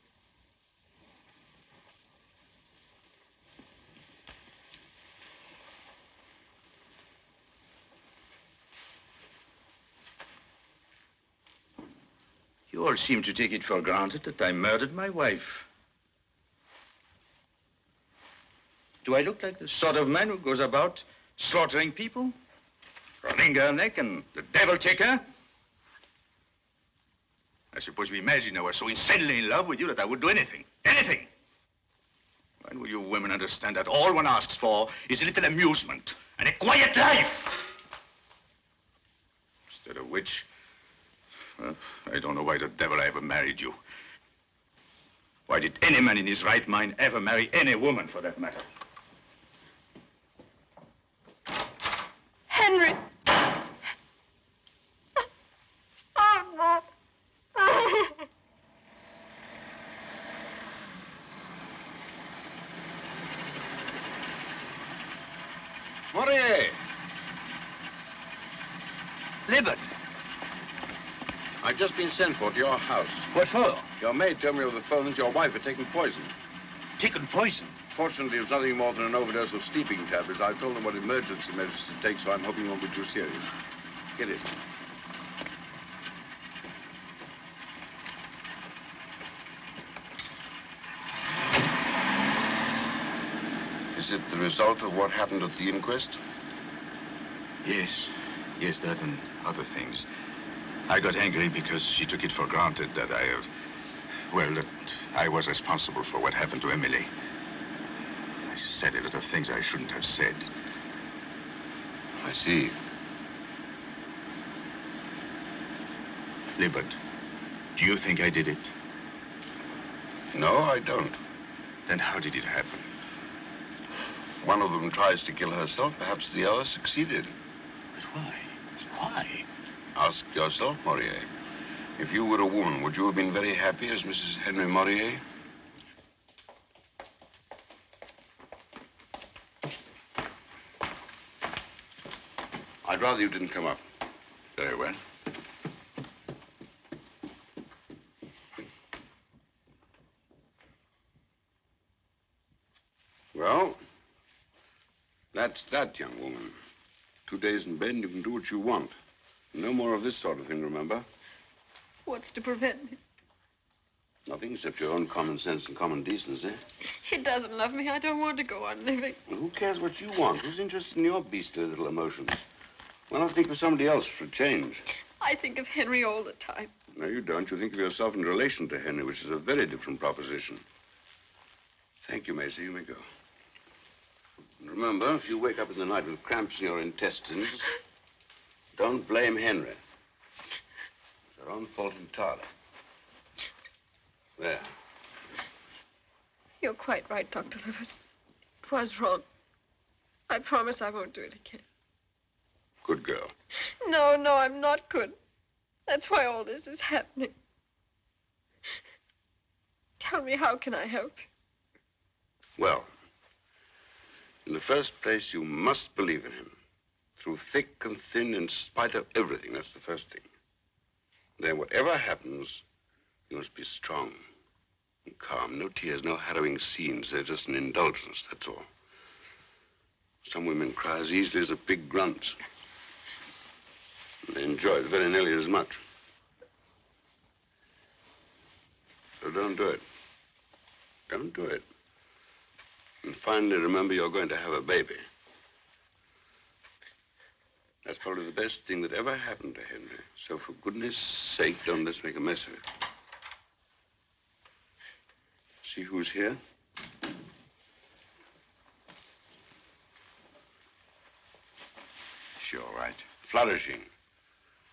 You all seem to take it for granted that I murdered my wife. Do I look like the sort of man who goes about slaughtering people? Running her neck and the devil take her? I suppose you imagine I was so insanely in love with you that I would do anything. Anything! When will you women understand that all one asks for is a little amusement and a quiet life? Instead of which, well, I don't know why the devil I ever married you. Why did any man in his right mind ever marry any woman, for that matter? Henry! Moray! Libbard! I've just been sent for to your house. What for? Your maid told me over the phone that your wife had taken poison. Taken poison? Fortunately, it was nothing more than an overdose of sleeping tablets. I've told them what emergency measures to take, so I'm hoping it won't be too serious. Get it. Is it the result of what happened at the inquest? Yes. Yes, that and other things. I got angry because she took it for granted that that I was responsible for what happened to Emily. I said a lot of things I shouldn't have said. I see. Libbard, do you think I did it? No, I don't. Then how did it happen? One of them tries to kill herself. Perhaps the other succeeded. But why? Why? Ask yourself, Maurier. If you were a woman, would you have been very happy as Mrs. Henry Maurier? I'd rather you didn't come up. Very well. Well, that's that, young woman. 2 days in bed and you can do what you want. No more of this sort of thing, remember? What's to prevent me? Nothing except your own common sense and common decency. He doesn't love me. I don't want to go on living. Well, who cares what you want? Who's interested in your beastly little emotions? Why not think of somebody else for a change? I think of Henry all the time. No, you don't. You think of yourself in relation to Henry, which is a very different proposition. Thank you, Macy. You may go. And remember, if you wake up in the night with cramps in your intestines, don't blame Henry. It's your own fault entirely. There. You're quite right, Dr. Libbert. It was wrong. I promise I won't do it again. Good girl. No, no, I'm not good. That's why all this is happening. Tell me, how can I help you? Well, in the first place, you must believe in him. Through thick and thin, in spite of everything. That's the first thing. Then whatever happens, you must be strong and calm. No tears, no harrowing scenes. They're just an indulgence, that's all. Some women cry as easily as a pig grunts. And they enjoy it very nearly as much. So don't do it. Don't do it. And finally, remember you're going to have a baby. That's probably the best thing that ever happened to Henry. So for goodness sake, don't let's make a mess of it. See who's here? She's all right. Flourishing.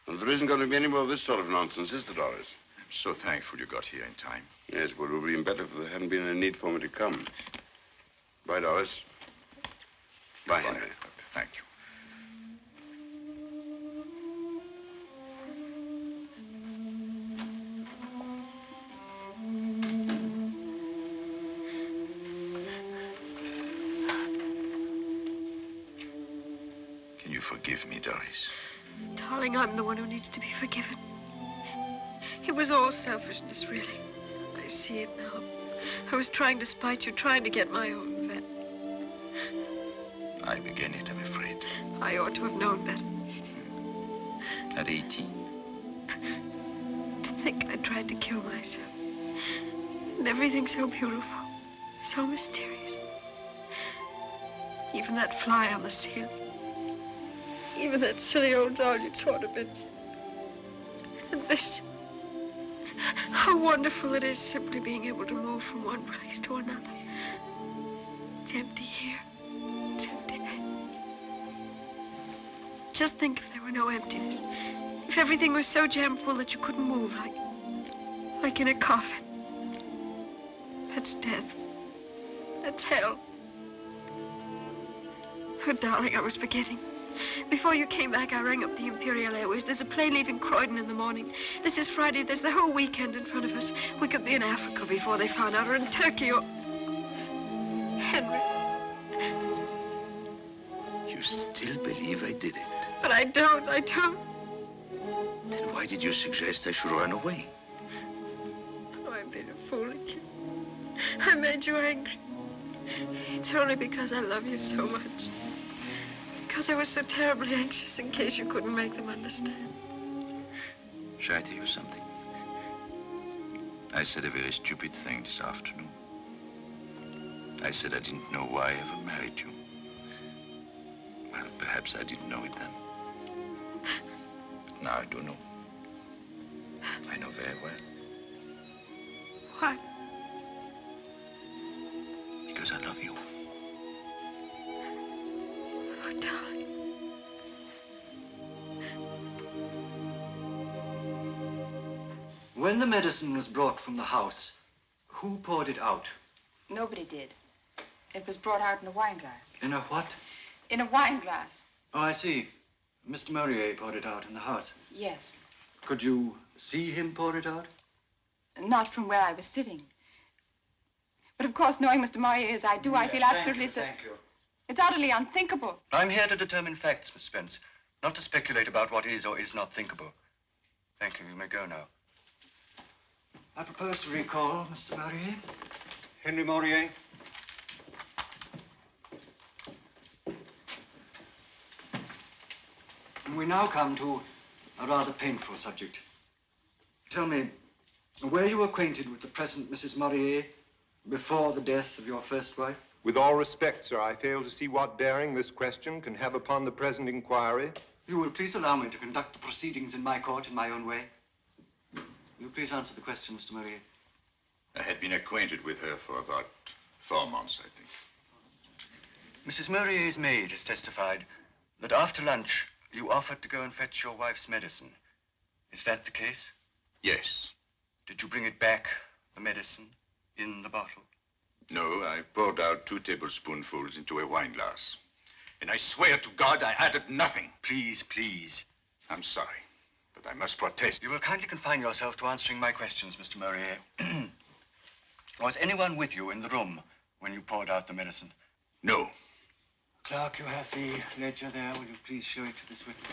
And there isn't going to be any more of this sort of nonsense, is there, Doris? I'm so thankful you got here in time. Yes, but it would have been better if there hadn't been any need for me to come. Bye, Doris. Bye, Henry. Doctor. Thank you. Can you forgive me, Doris? Darling, I'm the one who needs to be forgiven. It was all selfishness, really. I see it now. I was trying to spite you, trying to get my own vet. I began it, I'm afraid. I ought to have known better. At 18. To think I tried to kill myself. And everything so beautiful, so mysterious. Even that fly on the ceiling. Even that silly old doll you tore to bits. And this. How wonderful it is simply being able to move from one place to another. It's empty here. It's empty there. Just think if there were no emptiness. If everything was so jammed full that you couldn't move, like in a coffin. That's death. That's hell. Oh, darling, I was forgetting. Before you came back, I rang up the Imperial Airways. There's a plane leaving Croydon in the morning. This is Friday. There's the whole weekend in front of us. We could be in Africa before they found out, or in Turkey, or... Henry. You still believe I did it? But I don't. Then why did you suggest I should run away? Oh, I've been a fool again. I made you angry. It's only because I love you so much. Because I was so terribly anxious in case you couldn't make them understand. Shall I tell you something? I said a very stupid thing this afternoon. I said I didn't know why I ever married you. Well, perhaps I didn't know it then. But now I do know. I know very well. Why? Because I love you. Oh, darling. When the medicine was brought from the house, Who poured it out? Nobody did. It was brought out in a wine glass. In a what? In a wine glass. Oh, I see. Mr. Murray poured it out in the house. Yes. Could you see him pour it out? Not from where I was sitting. But of course, knowing Mr. Moyer as I do, I feel absolutely... Thank you. It's utterly unthinkable. I'm here to determine facts, Miss Spence, not to speculate about what is or is not thinkable. Thank you. You may go now. I propose to recall Mr. Murray. Henry Maurier. We now come to a rather painful subject. Tell me, were you acquainted with the present Mrs. Maurier before the death of your first wife? With all respect, sir, I fail to see what bearing this question can have upon the present inquiry. You will please allow me to conduct the proceedings in my court in my own way. Will you please answer the question, Mr. Murray? I had been acquainted with her for about 4 months, I think. Mrs. Murray's maid has testified that after lunch you offered to go and fetch your wife's medicine. Is that the case? Yes. Did you bring it back, the medicine, in the bottle? No, I poured out 2 tablespoonfuls into a wine glass. And I swear to God I added nothing. Please, please. I'm sorry, but I must protest. You will kindly confine yourself to answering my questions, Mr. Murray. Was anyone with you in the room when you poured out the medicine? No. Clerk, you have the ledger there. Will you please show it to this witness?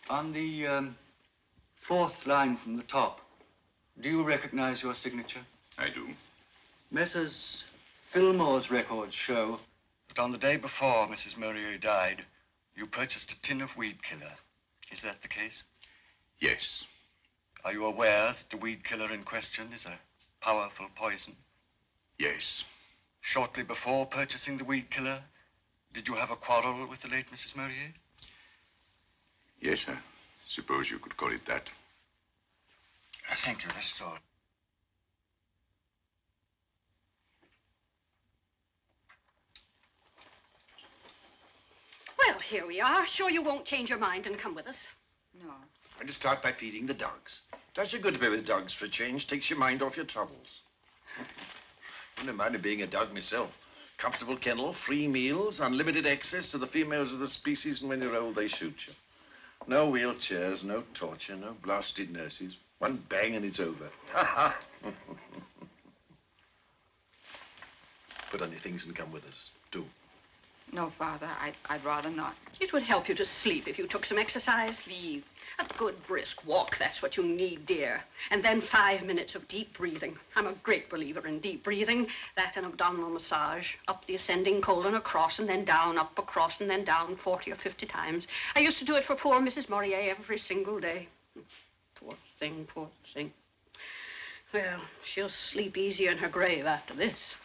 On the 4th line from the top, do you recognize your signature? I do. Messrs. Fillmore's records show that on the day before Mrs. Murray died, you purchased a tin of weed killer. Is that the case? Yes. Are you aware that the weed killer in question is a powerful poison? Yes. Shortly before purchasing the weed killer, did you have a quarrel with the late Mrs. Murray? Yes, I suppose you could call it that. Thank you, that's all. Well, here we are. Sure you won't change your mind and come with us? No. And to start by feeding the dogs. Does you good to be with dogs for a change. Takes your mind off your troubles. Wouldn't mind being a dog myself. Comfortable kennel, free meals, unlimited access to the females of the species, and when you're old, they shoot you. No wheelchairs, no torture, no blasted nurses. One bang and it's over. Put on your things and come with us. Do. No, Father, I'd rather not. It would help you to sleep if you took some exercise. Please. A good brisk walk, that's what you need, dear. And then 5 minutes of deep breathing. I'm a great believer in deep breathing. That and abdominal massage. Up the ascending colon, across and then down, up, across and then down 40 or 50 times. I used to do it for poor Mrs. Maurier every single day. Poor thing, poor thing. Well, she'll sleep easier in her grave after this.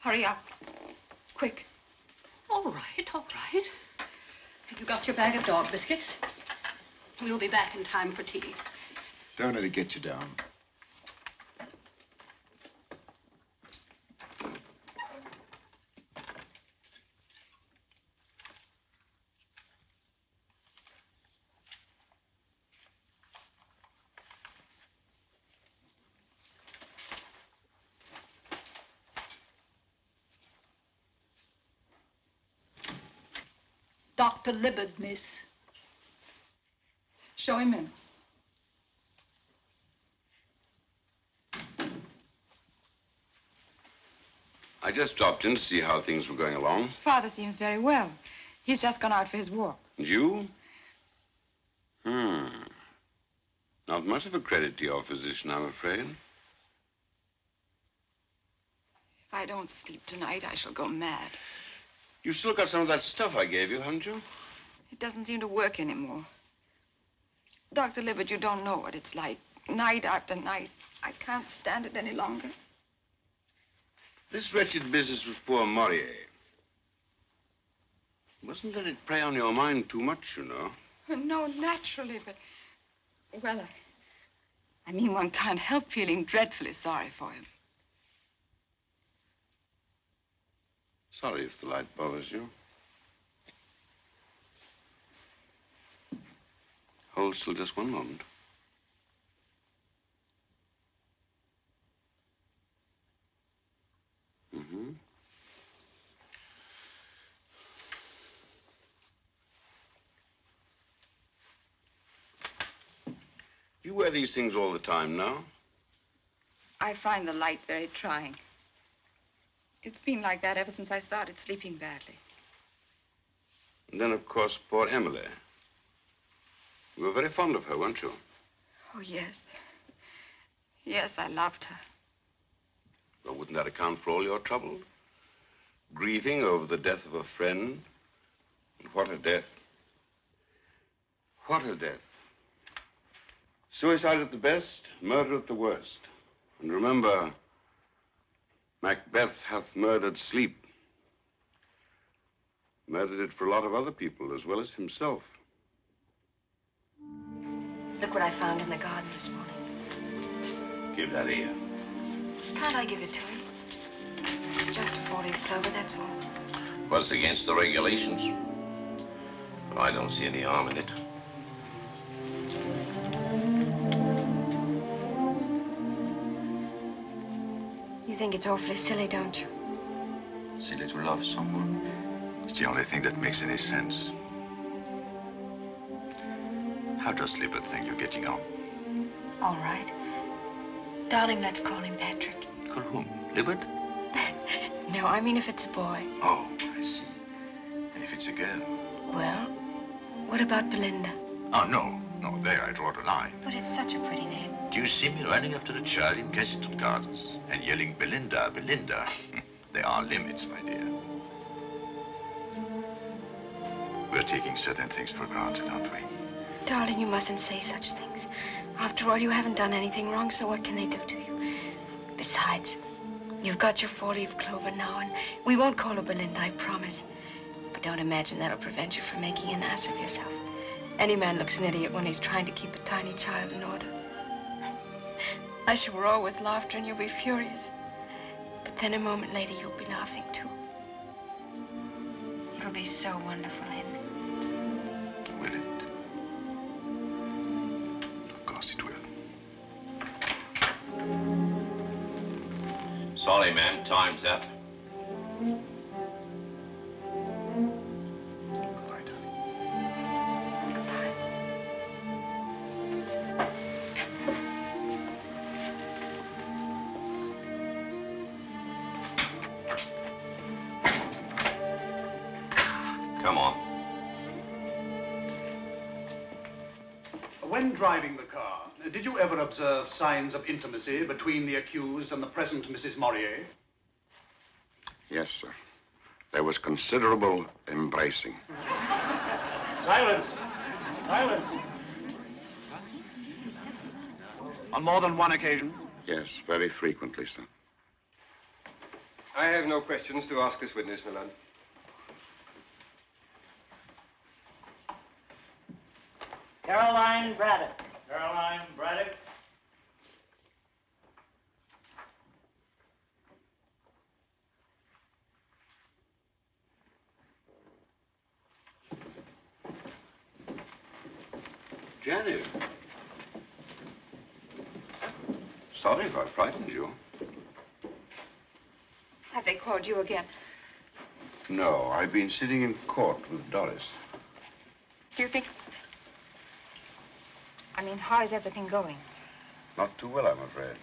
Hurry up. Quick. All right, all right. Have you got your bag of dog biscuits? We'll be back in time for tea. Don't let it get you down. Dr. Libbard, miss. Show him in. I just dropped in to see how things were going along. Father seems very well. He's just gone out for his walk. And you? Not much of a credit to your physician, I'm afraid. If I don't sleep tonight, I shall go mad. You've still got some of that stuff I gave you, haven't you? It doesn't seem to work anymore. Dr. Libbard, you don't know what it's like. Night after night. I can't stand it any longer. This wretched business with poor Maurier. Mustn't let it prey on your mind too much, you know. No, naturally, but... Well, I mean, one can't help feeling dreadfully sorry for him. Sorry if the light bothers you. Hold still just one moment. Mm-hmm. You wear these things all the time now? I find the light very trying. It's been like that ever since I started sleeping badly. And then, of course, poor Emily. You were very fond of her, weren't you? Oh, yes. Yes, I loved her. Well, wouldn't that account for all your trouble? Grieving over the death of a friend. And what a death. What a death. Suicide at the best, murder at the worst. And remember, Macbeth hath murdered sleep. Murdered it for a lot of other people as well as himself. Look what I found in the garden this morning. Give that here. Can't I give it to him? It's just a 4-leaf clover, that's all. Well, it's against the regulations. But I don't see any harm in it. You think it's awfully silly, don't you? Silly to love someone. It's the only thing that makes any sense. How does Libet think you're getting on? All right. Darling, let's call him Patrick. Call whom? Libet? No, I mean if it's a boy. Oh, I see. And if it's a girl? Well, what about Belinda? Oh, no. No, there I draw the line. But it's such a pretty name. Do you see me running after the child in Kensington Gardens and yelling, Belinda, Belinda? There are limits, my dear. We're taking certain things for granted, aren't we? Darling, you mustn't say such things. After all, you haven't done anything wrong, so what can they do to you? Besides, you've got your 4-leaf clover now, and we won't call her Belinda, I promise. But don't imagine that'll prevent you from making an ass of yourself. Any man looks an idiot when he's trying to keep a tiny child in order. I shall roar with laughter and you'll be furious. But then a moment later, you'll be laughing too. It'll be so wonderful, Henry. Will it? Of course it will. Sorry, ma'am. Time's up. Come on. When driving the car, did you ever observe signs of intimacy between the accused and the present Mrs. Maurier? Yes, sir. There was considerable embracing. Silence! Silence! On more than one occasion? Yes, very frequently, sir. I have no questions to ask this witness, my lord. Caroline Braddock. Caroline Braddock. Janet. Sorry if I frightened you. Have they called you again? No, I've been sitting in court with Doris. Do you think... I mean, how is everything going? Not too well, I'm afraid.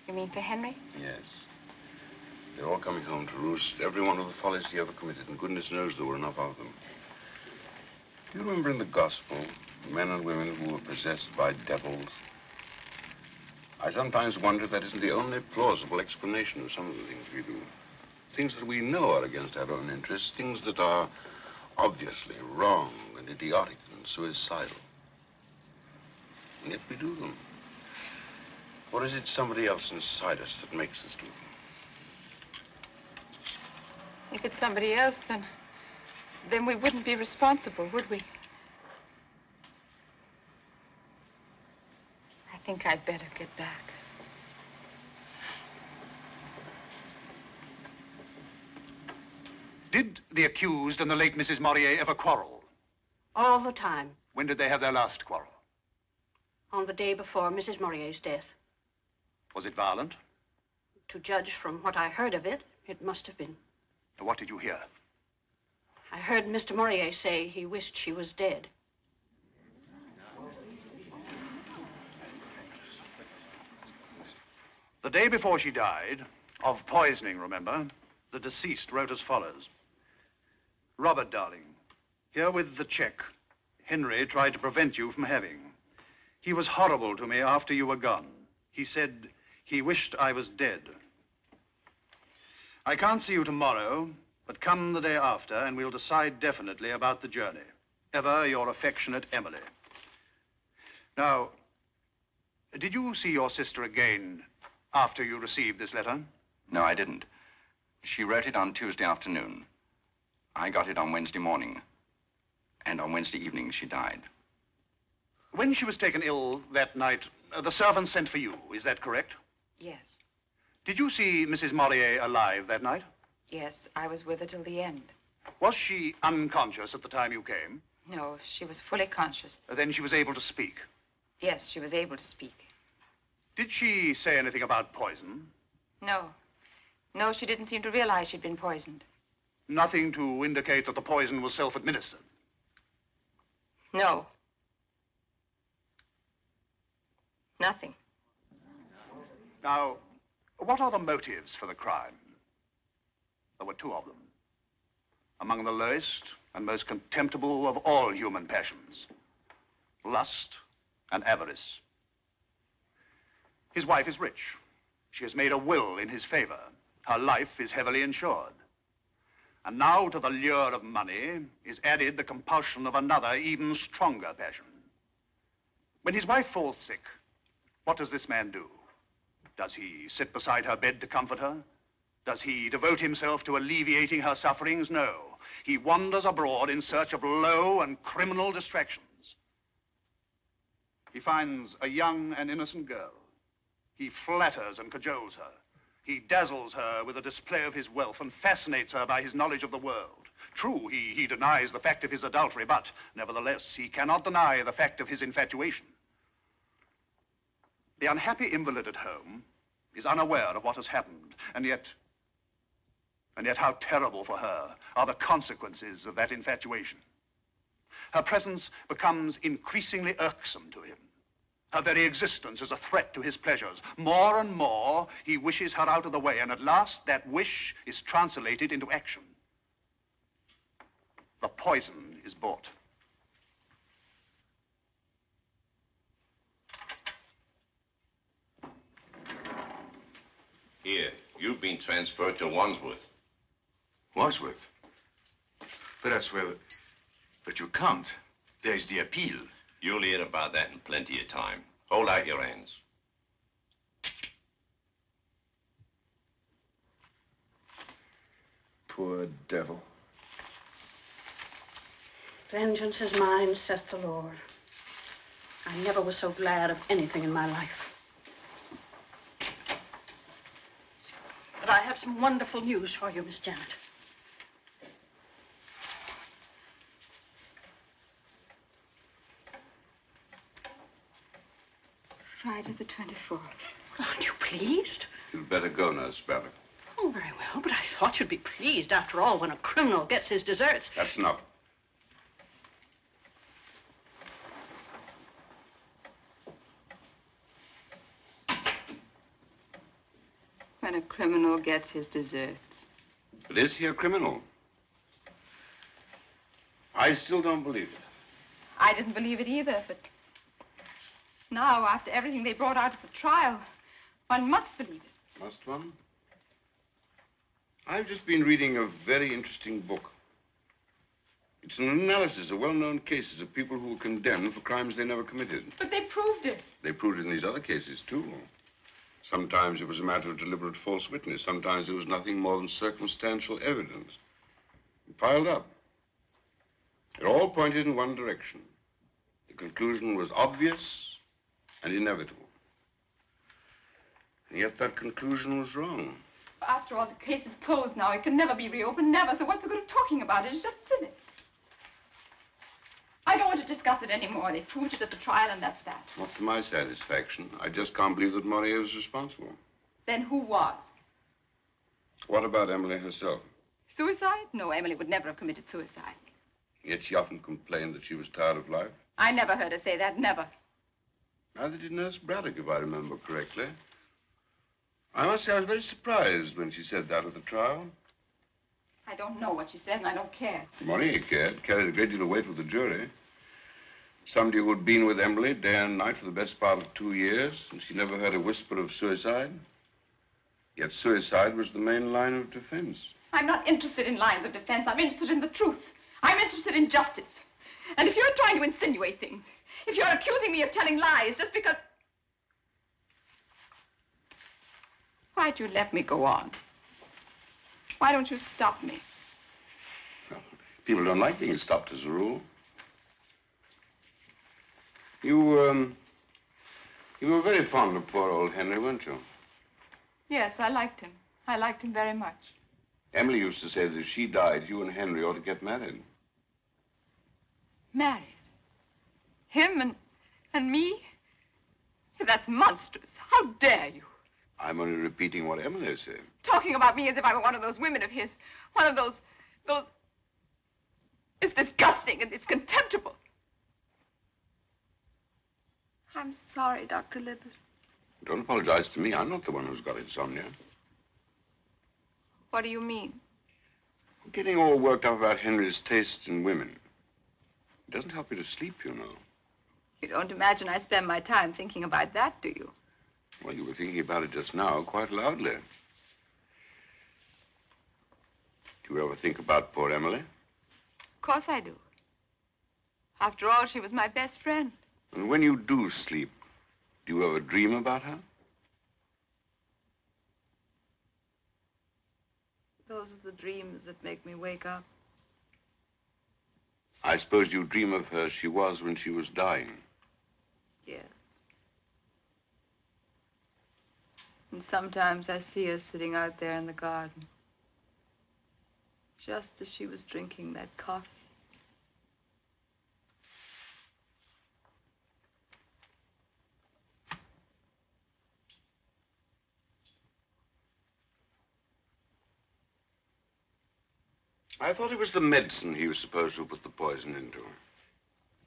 You mean for Henry? Yes. They're all coming home to roost, every one of the follies he ever committed, and goodness knows there were enough of them. Do you remember in the gospel, men and women who were possessed by devils? I sometimes wonder if that isn't the only plausible explanation of some of the things we do. Things that we know are against our own interests, things that are obviously wrong and idiotic and suicidal. And yet we do them. Or is it somebody else inside us that makes us do them? If it's somebody else, then we wouldn't be responsible, would we? I think I'd better get back. Did the accused and the late Mrs. Maurier ever quarrel? All the time. When did they have their last quarrel? On the day before Mrs. Maurier's death. Was it violent? To judge from what I heard of it, it must have been. What did you hear? I heard Mr. Maurier say he wished she was dead. The day before she died, of poisoning, remember, the deceased wrote as follows. Robert, darling, herewith the check Henry tried to prevent you from having. He was horrible to me after you were gone. He said he wished I was dead. I can't see you tomorrow, but come the day after and we'll decide definitely about the journey. Ever your affectionate Emily. Now, did you see your sister again after you received this letter? No, I didn't. She wrote it on Tuesday afternoon. I got it on Wednesday morning. And on Wednesday evening, she died. When she was taken ill that night, the servant sent for you. Is that correct? Yes. Did you see Mrs. Maurier alive that night? Yes, I was with her till the end. Was she unconscious at the time you came? No, she was fully conscious. Then she was able to speak? Yes, she was able to speak. Did she say anything about poison? No. No, she didn't seem to realize she'd been poisoned. Nothing to indicate that the poison was self-administered? No. Nothing. Now, what are the motives for the crime? There were two of them. Among the lowest and most contemptible of all human passions. Lust and avarice. His wife is rich. She has made a will in his favor. Her life is heavily insured. And now to the lure of money is added the compulsion of another, even stronger passion. When his wife falls sick, what does this man do? Does he sit beside her bed to comfort her? Does he devote himself to alleviating her sufferings? No. He wanders abroad in search of low and criminal distractions. He finds a young and innocent girl. He flatters and cajoles her. He dazzles her with the display of his wealth and fascinates her by his knowledge of the world. True, he denies the fact of his adultery, but nevertheless, he cannot deny the fact of his infatuation. The unhappy invalid at home is unaware of what has happened, and yet how terrible for her are the consequences of that infatuation. Her presence becomes increasingly irksome to him. Her very existence is a threat to his pleasures. More and more, he wishes her out of the way, and at last, that wish is translated into action. The poison is bought. Here, you've been transferred to Wandsworth. Wandsworth? But that's where... But you can't. There's the appeal. You'll hear about that in plenty of time. Hold out your hands. Poor devil. Vengeance is mine, saith the Lord. I never was so glad of anything in my life. But I have some wonderful news for you, Miss Janet. Friday the 24th. Aren't you pleased? You'd better go, Nurse Barrett. Oh, very well, but I thought you'd be pleased after all when a criminal gets his deserts. That's enough. When a criminal gets his deserts. But is he a criminal? I still don't believe it. I didn't believe it either, but now, after everything they brought out at the trial, one must believe it. Must one? I've just been reading a very interesting book. It's an analysis of well-known cases of people who were condemned for crimes they never committed. But they proved it. They proved it in these other cases, too. Sometimes it was a matter of deliberate false witness. Sometimes it was nothing more than circumstantial evidence. It piled up. It all pointed in one direction. The conclusion was obvious and inevitable. And yet that conclusion was wrong. After all, the case is closed now. It can never be reopened, never. So what's the good of talking about it? It's just silly. I don't want to discuss it anymore. They proved it at the trial, and that's that. Not to my satisfaction. I just can't believe that Maria was responsible. Then who was? What about Emily herself? Suicide? No, Emily would never have committed suicide. Yet she often complained that she was tired of life. I never heard her say that, never. Neither did Nurse Braddock, if I remember correctly. I must say I was very surprised when she said that at the trial. I don't know what she said, and I don't care. Maria cared, carried a great deal of weight with the jury. Somebody who had been with Emily day and night for the best part of 2 years, and she never heard a whisper of suicide. Yet suicide was the main line of defense. I'm not interested in lines of defense. I'm interested in the truth. I'm interested in justice. And if you're trying to insinuate things, if you're accusing me of telling lies just because... Why'd you let me go on? Why don't you stop me? Well, people don't like being stopped as a rule. You were very fond of poor old Henry, weren't you? Yes, I liked him. I liked him very much. Emily used to say that if she died, you and Henry ought to get married. Married? Him and me? That's monstrous. How dare you? I'm only repeating what Emily said. Talking about me as if I were one of those women of his. One of those... It's disgusting and it's contemptible. I'm sorry, Dr. Libbert. Don't apologize to me. I'm not the one who's got insomnia. What do you mean? Getting all worked up about Henry's taste in women. It doesn't help you to sleep, you know. You don't imagine I spend my time thinking about that, do you? Well, you were thinking about it just now quite loudly. Do you ever think about poor Emily? Of course I do. After all, she was my best friend. And when you do sleep, do you ever dream about her? Those are the dreams that make me wake up. I suppose you dream of her as she was when she was dying. Yes. And sometimes I see her sitting out there in the garden. Just as she was drinking that coffee. I thought it was the medicine he was supposed to have put the poison into.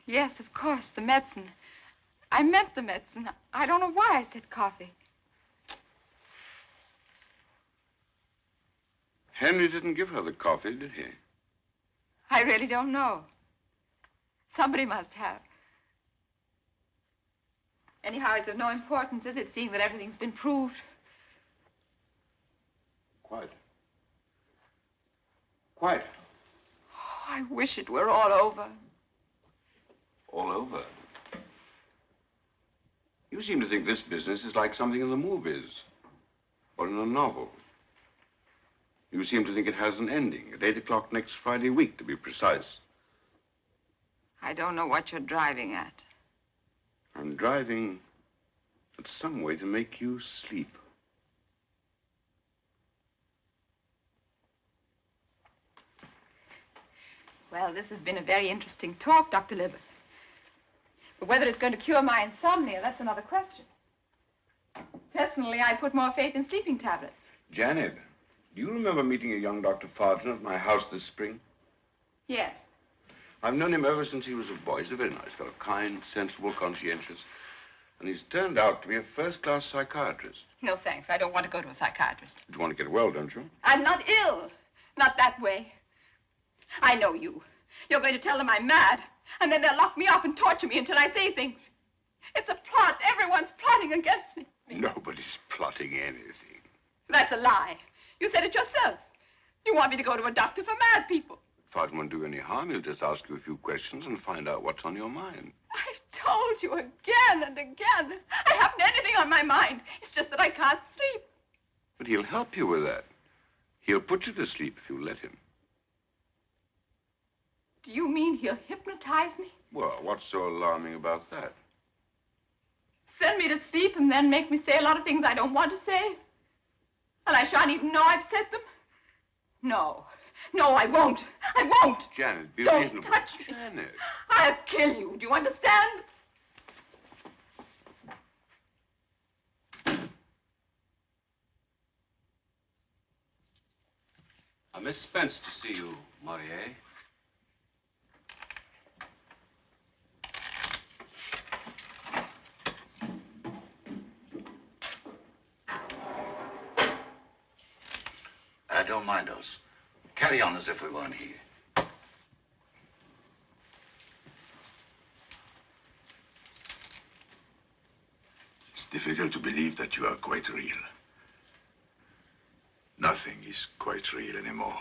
Yes, of course, the medicine. I meant the medicine. I don't know why I said coffee. Henry didn't give her the coffee, did he? I really don't know. Somebody must have. Anyhow, it's of no importance, is it, seeing that everything's been proved? Quite. Quite. Oh, I wish it were all over. All over? You seem to think this business is like something in the movies. Or in a novel. You seem to think it has an ending, at 8 o'clock next Friday week, to be precise. I don't know what you're driving at. I'm driving at some way to make you sleep. Well, this has been a very interesting talk, Dr. Libbert. But whether it's going to cure my insomnia, that's another question. Personally, I put more faith in sleeping tablets. Janet, do you remember meeting a young Dr. Fargen at my house this spring? Yes. I've known him ever since he was a boy. He's a very nice fellow, kind, sensible, conscientious. And he's turned out to be a first-class psychiatrist. No, thanks. I don't want to go to a psychiatrist. You want to get well, don't you? I'm not ill. Not that way. I know you. You're going to tell them I'm mad, and then they'll lock me up and torture me until I say things. It's a plot. Everyone's plotting against me. Nobody's plotting anything. That's a lie. You said it yourself. You want me to go to a doctor for mad people. Fargen won't do any harm. He'll just ask you a few questions and find out what's on your mind. I've told you again and again. I haven't anything on my mind. It's just that I can't sleep. But he'll help you with that. He'll put you to sleep if you let him. Do you mean he'll hypnotize me? Well, what's so alarming about that? Send me to sleep and then make me say a lot of things I don't want to say? And I shan't even know I've said them? No. No, I won't. I won't. Janet, be Don't reasonable. touch me. Janet. I'll kill you. Do you understand? Miss Spence to see you, Maurier. I don't mind us. Carry on as if we weren't here. It's difficult to believe that you are quite real. Nothing is quite real anymore.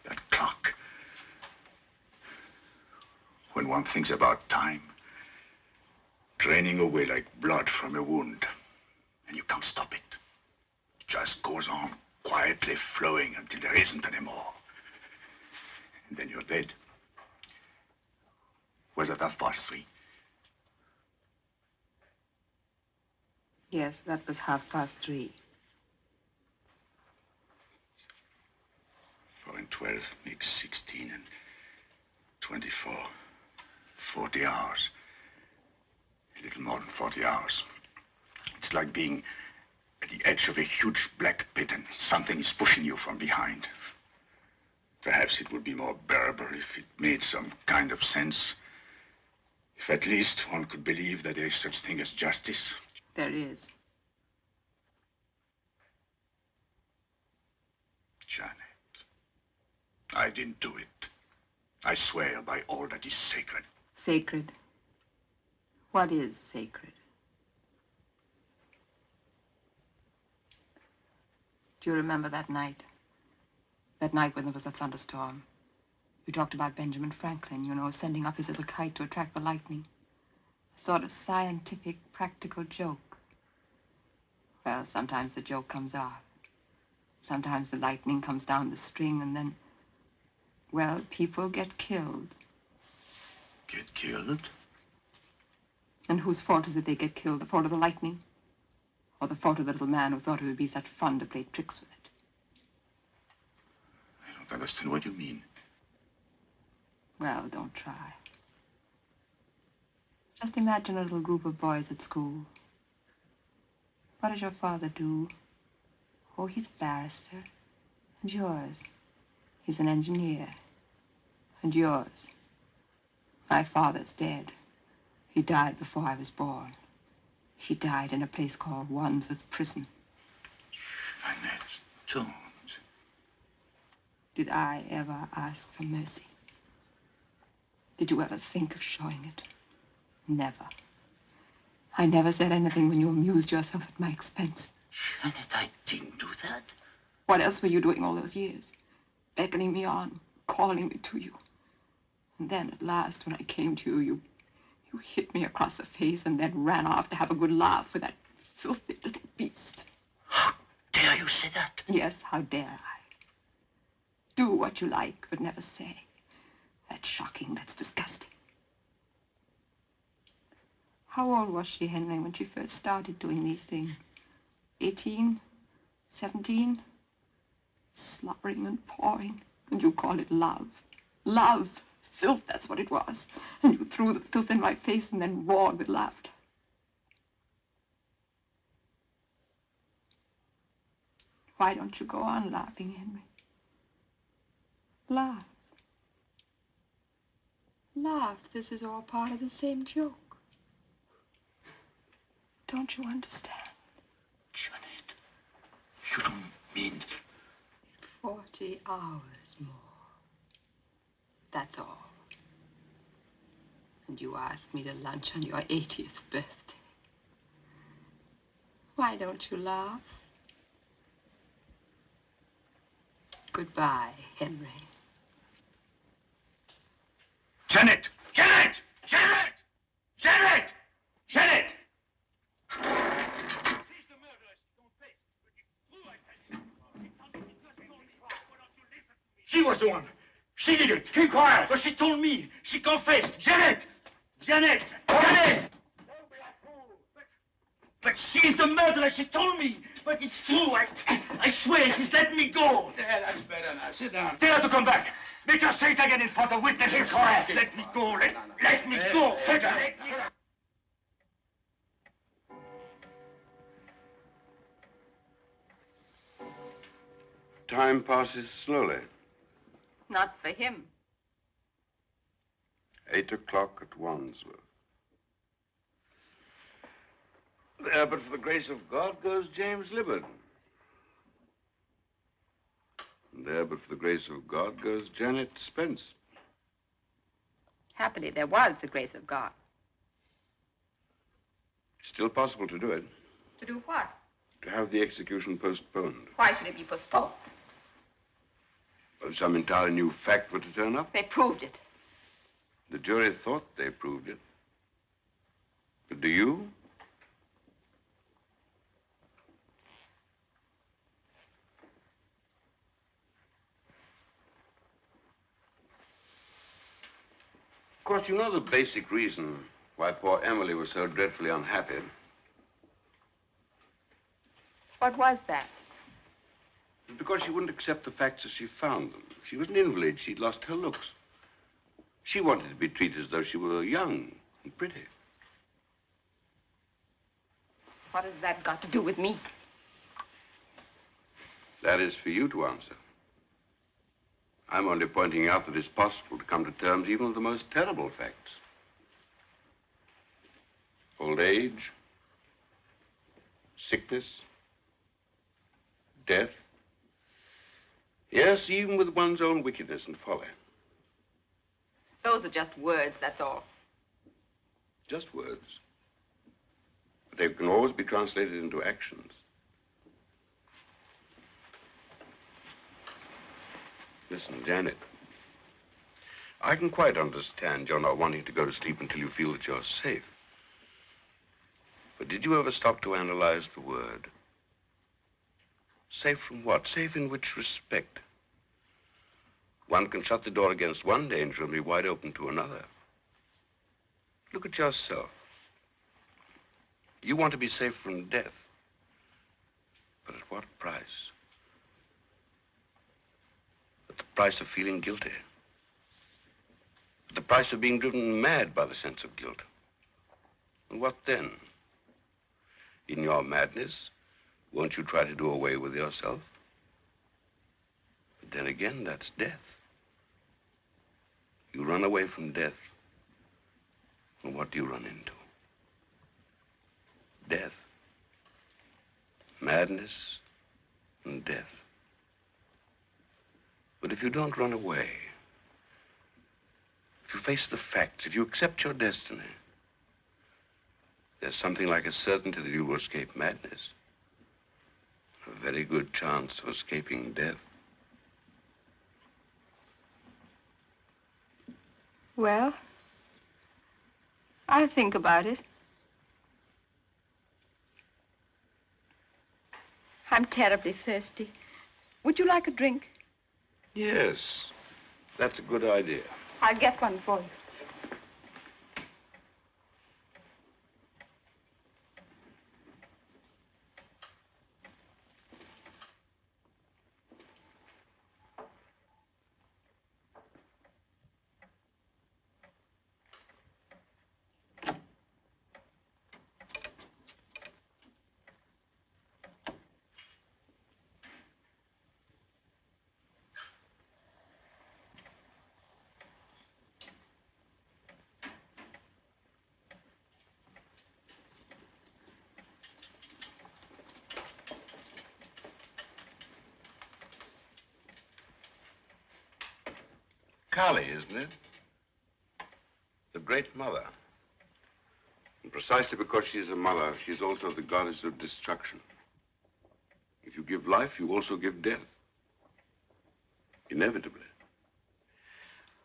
That clock. When one thinks about time, draining away like blood from a wound, and you can't stop it. It just goes on quietly flowing until there isn't anymore. And then you're dead. Was it 3:30? Yes, that was 3:30. 4 and 12 makes 16 and 24. 40 hours. A little more than 40 hours. It's like being at the edge of a huge black pit and something is pushing you from behind. Perhaps it would be more bearable if it made some kind of sense. If at least one could believe that there is such thing as justice. There is. Janet, I didn't do it. I swear by all that is sacred. Sacred? What is sacred? Do you remember that night? That night when there was a thunderstorm. You talked about Benjamin Franklin, you know, sending up his little kite to attract the lightning. A sort of scientific, practical joke. Well, sometimes the joke comes off. Sometimes the lightning comes down the string and then, well, people get killed. Get killed? And whose fault is it they get killed? The fault of the lightning? Or the fault of the little man who thought it would be such fun to play tricks with it? I don't understand what you mean. Well, don't try. Just imagine a little group of boys at school. What does your father do? Oh, he's a barrister. And yours? He's an engineer. And yours? My father's dead. He died before I was born. He died in a place called Wandsworth Prison. Annette, don't. Did I ever ask for mercy? Did you ever think of showing it? Never. I never said anything when you amused yourself at my expense. Janet, I didn't do that. What else were you doing all those years? Beckoning me on, calling me to you. And then at last, when I came to you, you hit me across the face and then ran off to have a good laugh with that filthy little beast. How dare you say that? Yes, how dare I? Do what you like, but never say. That's shocking, that's disgusting. How old was she, Henry, when she first started doing these things? 18? 17? Slobbering and pouring, and you call it love. Love! Filth, that's what it was. And you threw the filth in my face and then roared with laughter. Why don't you go on laughing, Henry? Laugh. Laugh. This is all part of the same joke. Don't you understand? Janet, you don't mean... 40 hours more. That's all. And you asked me to lunch on your 80th birthday. Why don't you laugh? Goodbye, Henry. Janet! Janet! Janet! Janet! Janet! She was the one. She did it. Keep quiet. But she told me. She confessed. Janet! Janet! Janet! But she's the murderer. She told me. But it's true. I swear. She's let me go. Yeah, that's better now. Sit down. Tell her to come back. Make her say it again in front of witnesses. Keep quiet. Let me go. Let me go. Let me... Time passes slowly. Not for him. 8 o'clock at Wandsworth. There, but for the grace of God, goes James Libbard. And there, but for the grace of God, goes Janet Spence. Happily, there was the grace of God. Still possible to do it. To do what? To have the execution postponed. Why should it be postponed? If some entirely new fact were to turn up. They proved it. The jury thought they proved it. But do you? Of course, you know the basic reason why poor Emily was so dreadfully unhappy. What was that? Because she wouldn't accept the facts as she found them. She was an invalid. She'd lost her looks. She wanted to be treated as though she were young and pretty. What has that got to do with me? That is for you to answer. I'm only pointing out that it's possible to come to terms even with the most terrible facts. Old age, sickness, death. Yes, even with one's own wickedness and folly. Those are just words, that's all. Just words. But they can always be translated into actions. Listen, Janet. I can quite understand you're not wanting to go to sleep until you feel that you're safe. But did you ever stop to analyze the word? Safe from what? Safe in which respect? One can shut the door against one danger and be wide open to another. Look at yourself. You want to be safe from death. But at what price? At the price of feeling guilty. At the price of being driven mad by the sense of guilt. And what then? In your madness, won't you try to do away with yourself? But then again, that's death. You run away from death. And what do you run into? Death. Madness and death. But if you don't run away, if you face the facts, if you accept your destiny, there's something like a certainty that you will escape madness. A very good chance of escaping death. Well, I'll think about it. I'm terribly thirsty. Would you like a drink? Yes, that's a good idea. I'll get one for you. Kali, isn't it? The great mother. And precisely because she's a mother, she's also the goddess of destruction. If you give life, you also give death. Inevitably.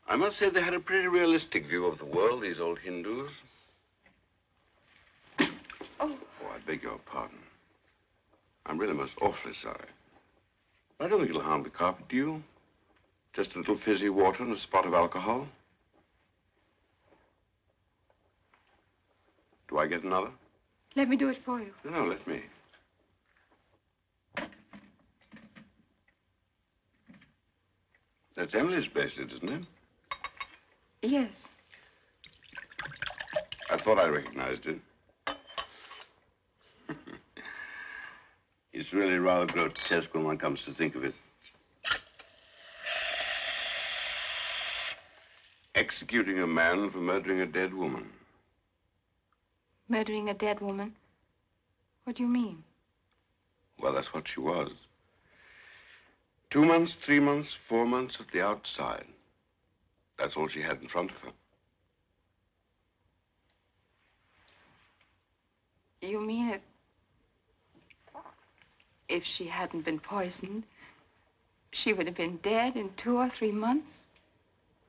I must say they had a pretty realistic view of the world, these old Hindus. Oh, I beg your pardon. I'm really most awfully sorry. I don't think it'll harm the carpet, do you? Just a little fizzy water and a spot of alcohol. Do I get another? Let me do it for you. No, let me. That's Emily's bracelet, isn't it? Yes. I thought I recognized it. It's really rather grotesque when one comes to think of it. Executing a man for murdering a dead woman. Murdering a dead woman? What do you mean? Well, that's what she was. 2 months, 3 months, 4 months at the outside. That's all she had in front of her. You mean if she hadn't been poisoned, she would have been dead in 2 or 3 months?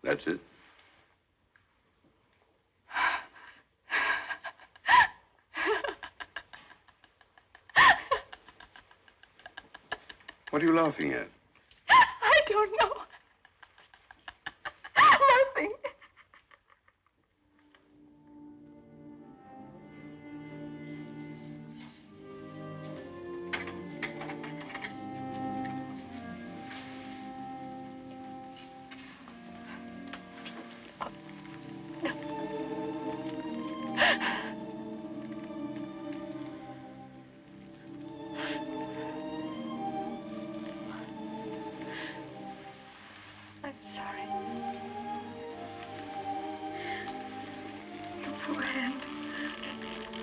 That's it. What are you laughing at? I don't know. Nothing. I'm sorry. Your poor hand.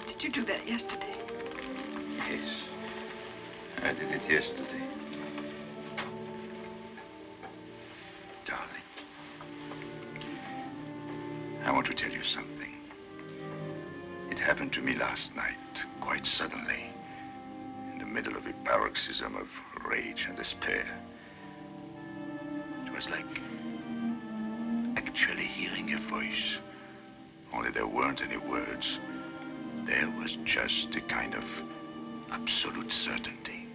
Did you do that yesterday? Yes. I did it yesterday. Darling. I want to tell you something. It happened to me last night, quite suddenly, in the middle of a paroxysm of rage and despair. It was like actually hearing a voice, only there weren't any words. There was just a kind of absolute certainty.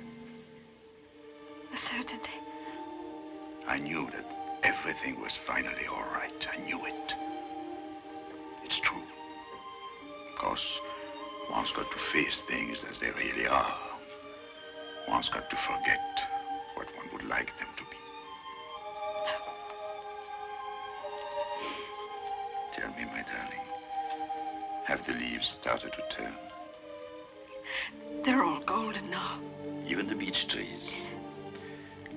A certainty. I knew that everything was finally all right. I knew it. It's true. Of course, one's got to face things as they really are. One's got to forget what one would like them to be. Tell me, my darling, have the leaves started to turn? They're all golden now. Even the beech trees.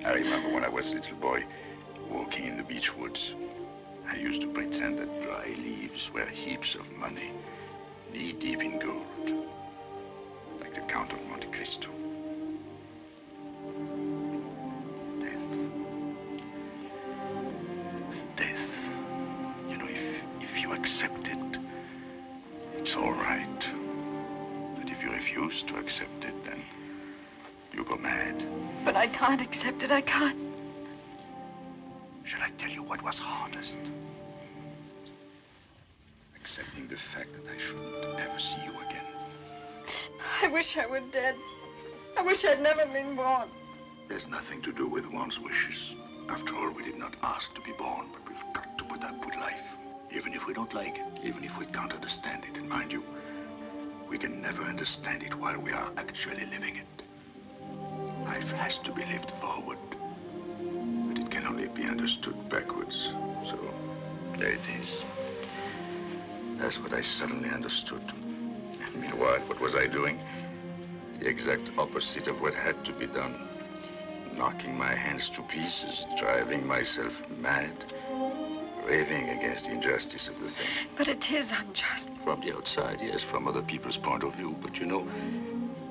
I remember when I was a little boy, walking in the beech woods. I used to pretend that dry leaves were heaps of money, knee-deep in gold, like the Count of Monte Cristo. Death. You know, if you accept it, it's all right. But if you refuse to accept it, then you go mad. But I can't accept it. I can't. Shall I tell you what was hardest? Accepting the fact that I shouldn't ever see you again. I wish I were dead. I wish I'd never been born. There's nothing to do with one's wishes. After all, we did not ask to be born, but we've got to put up with life. Even if we don't like it, even if we can't understand it. And mind you, we can never understand it while we are actually living it. Life has to be lived forward, but it can only be understood backwards. So, there it is. That's what I suddenly understood. And meanwhile, what was I doing? The exact opposite of what had to be done. Knocking my hands to pieces, driving myself mad, raving against the injustice of the thing. But it is unjust. From the outside, yes, from other people's point of view. But you know,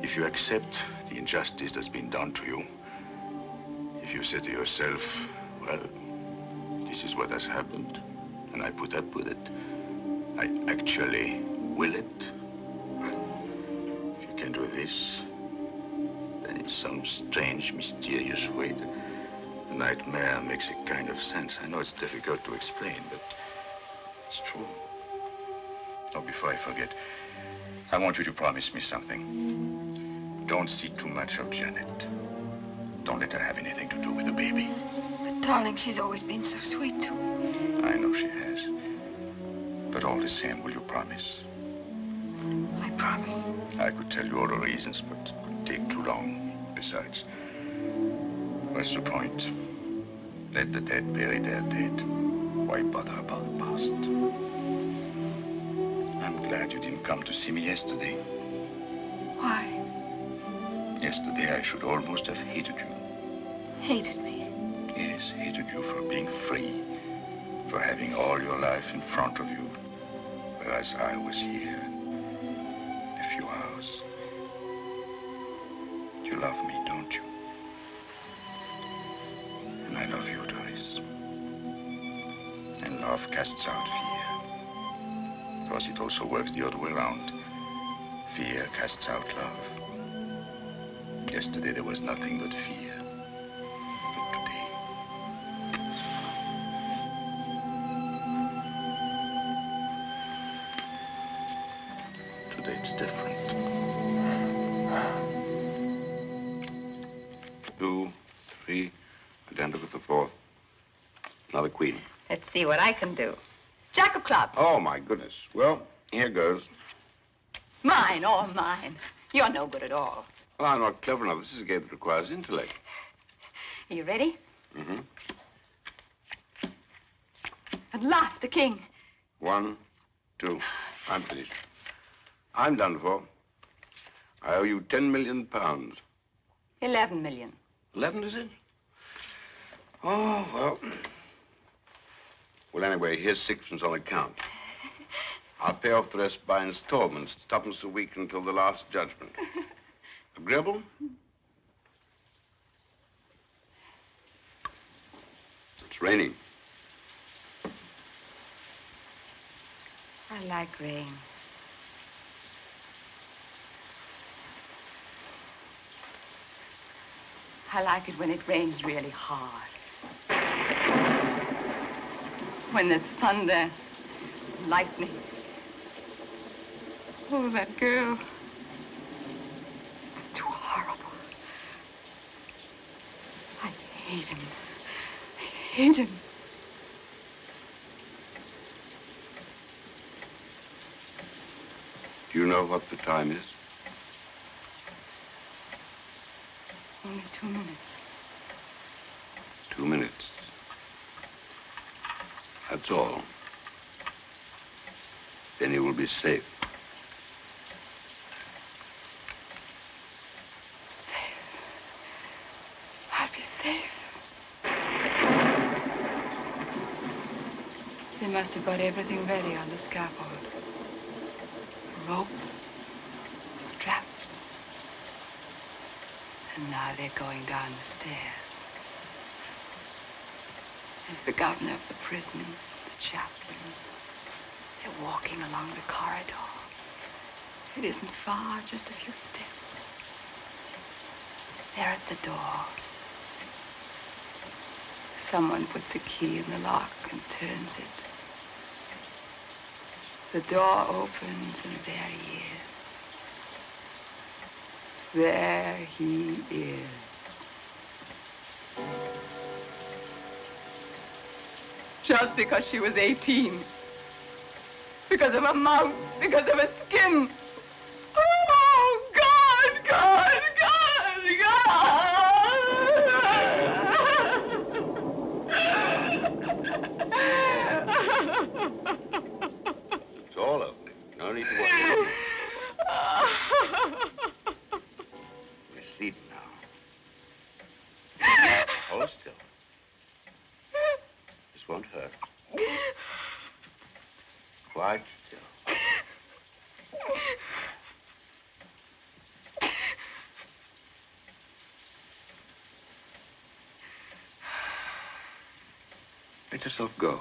if you accept the injustice that's been done to you, if you say to yourself, well, this is what has happened, and I put up with it, I actually will it. Well, if you can do this, then in some strange, mysterious way, the nightmare makes a kind of sense. I know it's difficult to explain, but it's true. Oh, before I forget, I want you to promise me something. Don't see too much of Janet. Don't let her have anything to do with the baby. But Darling, she's always been so sweet to me. I know she has. But all the same, will you promise? I promise. I could tell you all the reasons, but it would take too long. Besides, what's the point? Let the dead bury their dead. Why bother about the past? I'm glad you didn't come to see me yesterday. Why? Yesterday, I should almost have hated you. Hated me? Yes, hated you for being free, for having all your life in front of you, whereas I was here. A few hours. You love me, don't you? And I love you, Doris. And love casts out fear. Of course, it also works the other way around. Fear casts out love. Yesterday, there was nothing but fear. But today... Today, it's different. 2, 3, and then look at the 4th. Another queen. Let's see what I can do. Jack of clubs. Oh, my goodness. Well, here goes. Mine, all mine. You're no good at all. Well, I'm not clever enough. This is a game that requires intellect. Are you ready? Mm-hmm. At last, a king. 1, 2. I'm finished. I'm done for. I owe you 10 million pounds. 11 million. 11, is it? Oh, well. Well, anyway, here's 6 on account. I'll pay off the rest by installments, 2 a week until the last judgment. Agreeable? It's raining. I like rain. I like it when it rains really hard. When there's thunder, lightning. Oh, that girl. It's too horrible. I hate him. I hate him. Do you know what the time is? Only 2 minutes. 2 minutes. That's all. Then you will be safe. I'll be safe. They must have got everything ready on the scaffold. A rope, straps. And now they're going down the stairs. There's the governor of the prison, the chaplain. They're walking along the corridor. It isn't far, just a few steps. They're at the door. Someone puts a key in the lock and turns it. The door opens and there he is. There he is. Just because she was 18. Because of her mouth. Because of her skin. Oh, God, God, It's all over. No need to worry. You're asleep now. Hold still. This won't hurt. Quite still. Let yourself go.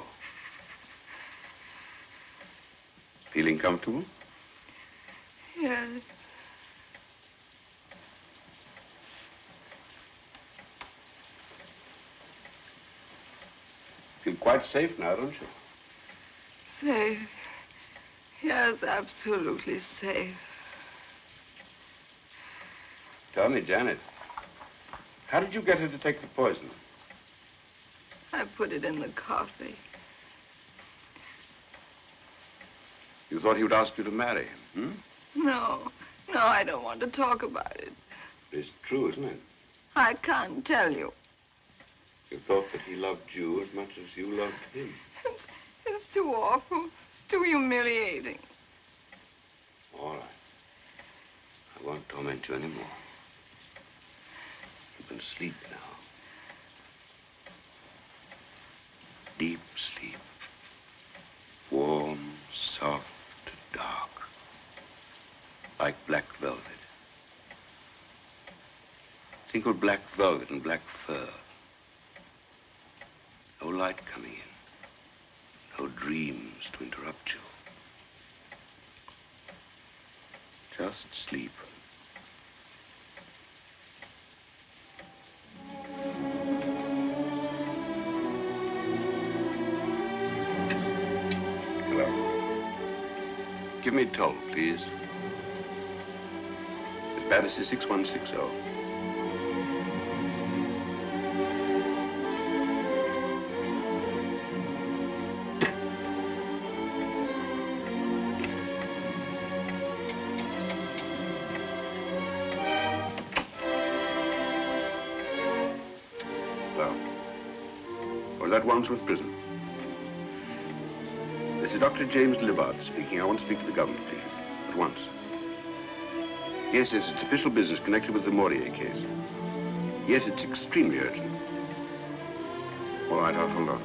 Feeling comfortable? Yes. Feel quite safe now, don't you? Safe. Yes, absolutely safe. Tell me, Janet, how did you get her to take the poison? I put it in the coffee. You thought he would ask you to marry him, No, I don't want to talk about it. It's true, isn't it? I can't tell you. You thought that he loved you as much as you loved him. It's too awful. It's too humiliating. All right. I won't torment you anymore. You can sleep now. Deep sleep. Warm, soft, dark. Like black velvet. Think of black velvet and black fur. No light coming in. No dreams to interrupt you. Just sleep. Hello. Give me toll, please. The Battersea 6160. That Wandsworth prison. This is Dr. James Libbard speaking. I want to speak to the government, please. At once. Yes, it's official business connected with the Noir case. Yes, it's extremely urgent. All right, I'll hold on.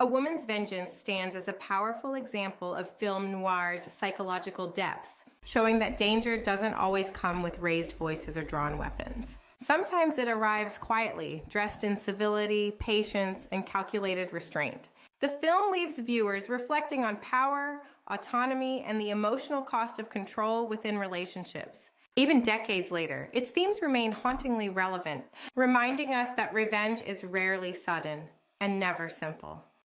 A Woman's Vengeance stands as a powerful example of film noir's psychological depth, showing that danger doesn't always come with raised voices or drawn weapons. Sometimes it arrives quietly, dressed in civility, patience, and calculated restraint. The film leaves viewers reflecting on power, autonomy, and the emotional cost of control within relationships. Even decades later, its themes remain hauntingly relevant, reminding us that revenge is rarely sudden and never simple.